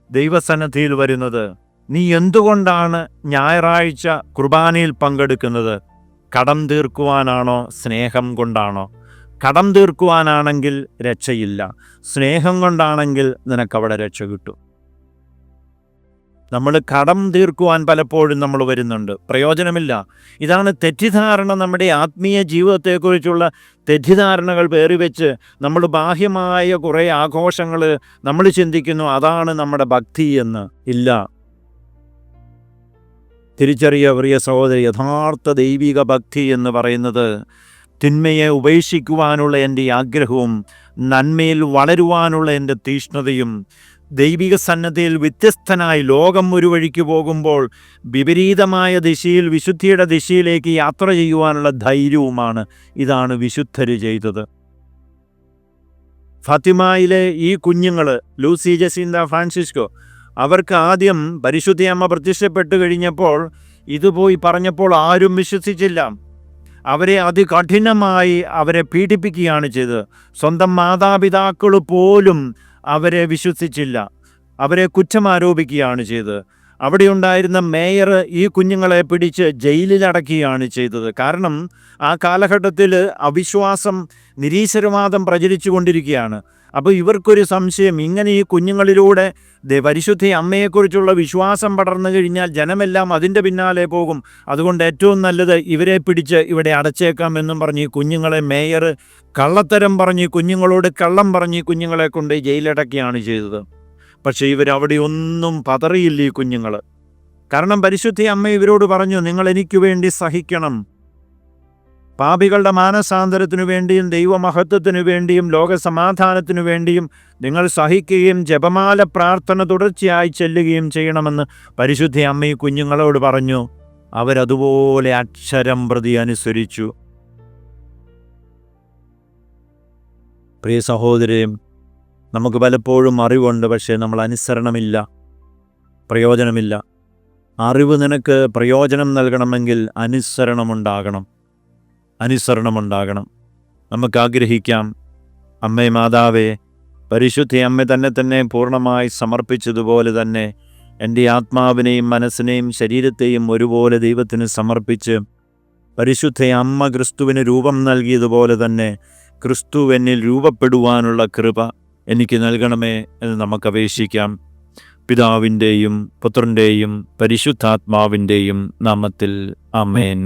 ദൈവസന്നിധിയിൽ വരുന്നത്? നീ എന്തുകൊണ്ടാണ് ഞായറാഴ്ച കുർബാനയിൽ പങ്കെടുക്കുന്നത്? കടം തീർക്കുവാനാണോ സ്നേഹം കൊണ്ടാണോ? കടം തീർക്കുവാനാണെങ്കിൽ രക്ഷയില്ല, സ്നേഹം കൊണ്ടാണെങ്കിൽ നിനക്കവിടെ രക്ഷ കിട്ടും. നമ്മൾ കടം തീർക്കുവാൻ പലപ്പോഴും നമ്മൾ വരുന്നുണ്ട്, പ്രയോജനമില്ല. ഇതാണ് തെറ്റിദ്ധാരണ. നമ്മുടെ ആത്മീയ ജീവിതത്തെക്കുറിച്ചുള്ള തെറ്റിദ്ധാരണകൾ പേറിവെച്ച് നമ്മൾ ബാഹ്യമായ കുറേ ആഘോഷങ്ങൾ നമ്മൾ ചിന്തിക്കുന്നു അതാണ് നമ്മുടെ ഭക്തി എന്ന്. ഇല്ല. തിരിച്ചറിയ പ്രിയ സഹോദരി, യഥാർത്ഥ ദൈവിക ഭക്തി എന്ന് പറയുന്നത് തിന്മയെ ഉപേക്ഷിക്കുവാനുള്ള എൻ്റെ ആഗ്രഹവും നന്മയിൽ വളരുവാനുള്ള എൻ്റെ തീഷ്ണതയും ദൈവിക സന്നദ്ധയിൽ വ്യത്യസ്തനായി ലോകം ഒരു വഴിക്ക് പോകുമ്പോൾ വിപരീതമായ ദിശയിൽ വിശുദ്ധിയുടെ ദിശയിലേക്ക് യാത്ര ചെയ്യുവാനുള്ള ധൈര്യവുമാണ്. ഇതാണ് വിശുദ്ധർ ചെയ്തത്. ഫാത്തിമയിലെ ഈ കുഞ്ഞുങ്ങൾ, ലൂസി, ജസീന്ത, ഫ്രാൻസിസ്കോ, അവർക്ക് ആദ്യം പരിശുദ്ധയമ്മ പ്രത്യക്ഷപ്പെട്ടു കഴിഞ്ഞപ്പോൾ ഇത് പോയി പറഞ്ഞപ്പോൾ ആരും വിശ്വസിച്ചില്ല. അവരെ അതികഠിനമായി അവരെ പീഡിപ്പിക്കുകയാണ് ചെയ്തത്. സ്വന്തം മാതാപിതാക്കൾ പോലും അവരെ വിശ്വസിച്ചില്ല, അവരെ കുറ്റമാരോപിക്കുകയാണ് ചെയ്തത്. അവിടെ ഉണ്ടായിരുന്ന മേയർ ഈ കുഞ്ഞുങ്ങളെ പിടിച്ച് ജയിലിലടക്കുകയാണ് ചെയ്തത്. കാരണം ആ കാലഘട്ടത്തിൽ അവിശ്വാസം, നിരീശ്വരവാദം പ്രചരിച്ചു കൊണ്ടിരിക്കുകയാണ്. അപ്പോൾ ഇവർക്കൊരു സംശയം, ഇങ്ങനെ ഈ കുഞ്ഞുങ്ങളിലൂടെ പരിശുദ്ധ അമ്മയെക്കുറിച്ചുള്ള വിശ്വാസം പടർന്നു കഴിഞ്ഞാൽ ജനമെല്ലാം അതിൻ്റെ പിന്നാലെ പോകും. അതുകൊണ്ട് ഏറ്റവും നല്ലത് ഇവരെ പിടിച്ച് ഇവിടെ അടച്ചേക്കാം എന്നും പറഞ്ഞ് ഈ കുഞ്ഞുങ്ങളെ മേയർ കള്ളത്തരം പറഞ്ഞ് കുഞ്ഞുങ്ങളോട് കള്ളം പറഞ്ഞ് കുഞ്ഞുങ്ങളെ കൊണ്ട് ജയിലടക്കുകയാണ് ചെയ്തത്. പക്ഷേ ഇവരവിടെ ഒന്നും പതറിയില്ല ഈ കുഞ്ഞുങ്ങൾ. കാരണം പരിശുദ്ധ അമ്മ ഇവരോട് പറഞ്ഞു, നിങ്ങൾ എനിക്ക് വേണ്ടി സഹിക്കണം. പാപികളുടെ മാനസാന്തരത്തിനു വേണ്ടിയും ദൈവമഹത്വത്തിനു വേണ്ടിയും ലോകസമാധാനത്തിനു വേണ്ടിയും നിങ്ങൾ സഹിക്കുകയും ജപമാല പ്രാർത്ഥന തുടർച്ചയായി ചെല്ലുകയും ചെയ്യണമെന്ന് പരിശുദ്ധ അമ്മ ഈ കുഞ്ഞുങ്ങളോട് പറഞ്ഞു. അവരതുപോലെ അക്ഷരം പ്രതി അനുസരിച്ചു. പ്രിയ സഹോദരൻ, നമുക്ക് പലപ്പോഴും അറിവുണ്ട്, പക്ഷേ നമ്മൾ അനുസരണമില്ല, പ്രയോജനമില്ല. അറിവ് നിനക്ക് പ്രയോജനം നൽകണമെങ്കിൽ അനുസരണമുണ്ടാകണം. നമുക്ക് ആഗ്രഹിക്കാം, അമ്മേ മാതാവേ, പരിശുദ്ധ അമ്മ തന്നെ പൂർണ്ണമായി സമർപ്പിച്ചതുപോലെ തന്നെ എൻ്റെ ആത്മാവിനെയും മനസ്സിനെയും ശരീരത്തെയും ഒരുപോലെ ദൈവത്തിന് സമർപ്പിച്ച് പരിശുദ്ധ അമ്മ ക്രിസ്തുവിന് രൂപം നൽകിയതുപോലെ തന്നെ ക്രിസ്തു എന്നിൽ രൂപപ്പെടുവാനുള്ള കൃപ എനിക്ക് നൽകണമേ എന്ന് നമുക്ക് അപേക്ഷിക്കാം. പിതാവിൻ്റെയും പുത്രൻ്റെയും പരിശുദ്ധാത്മാവിൻ്റെയും നാമത്തിൽ ആമേൻ.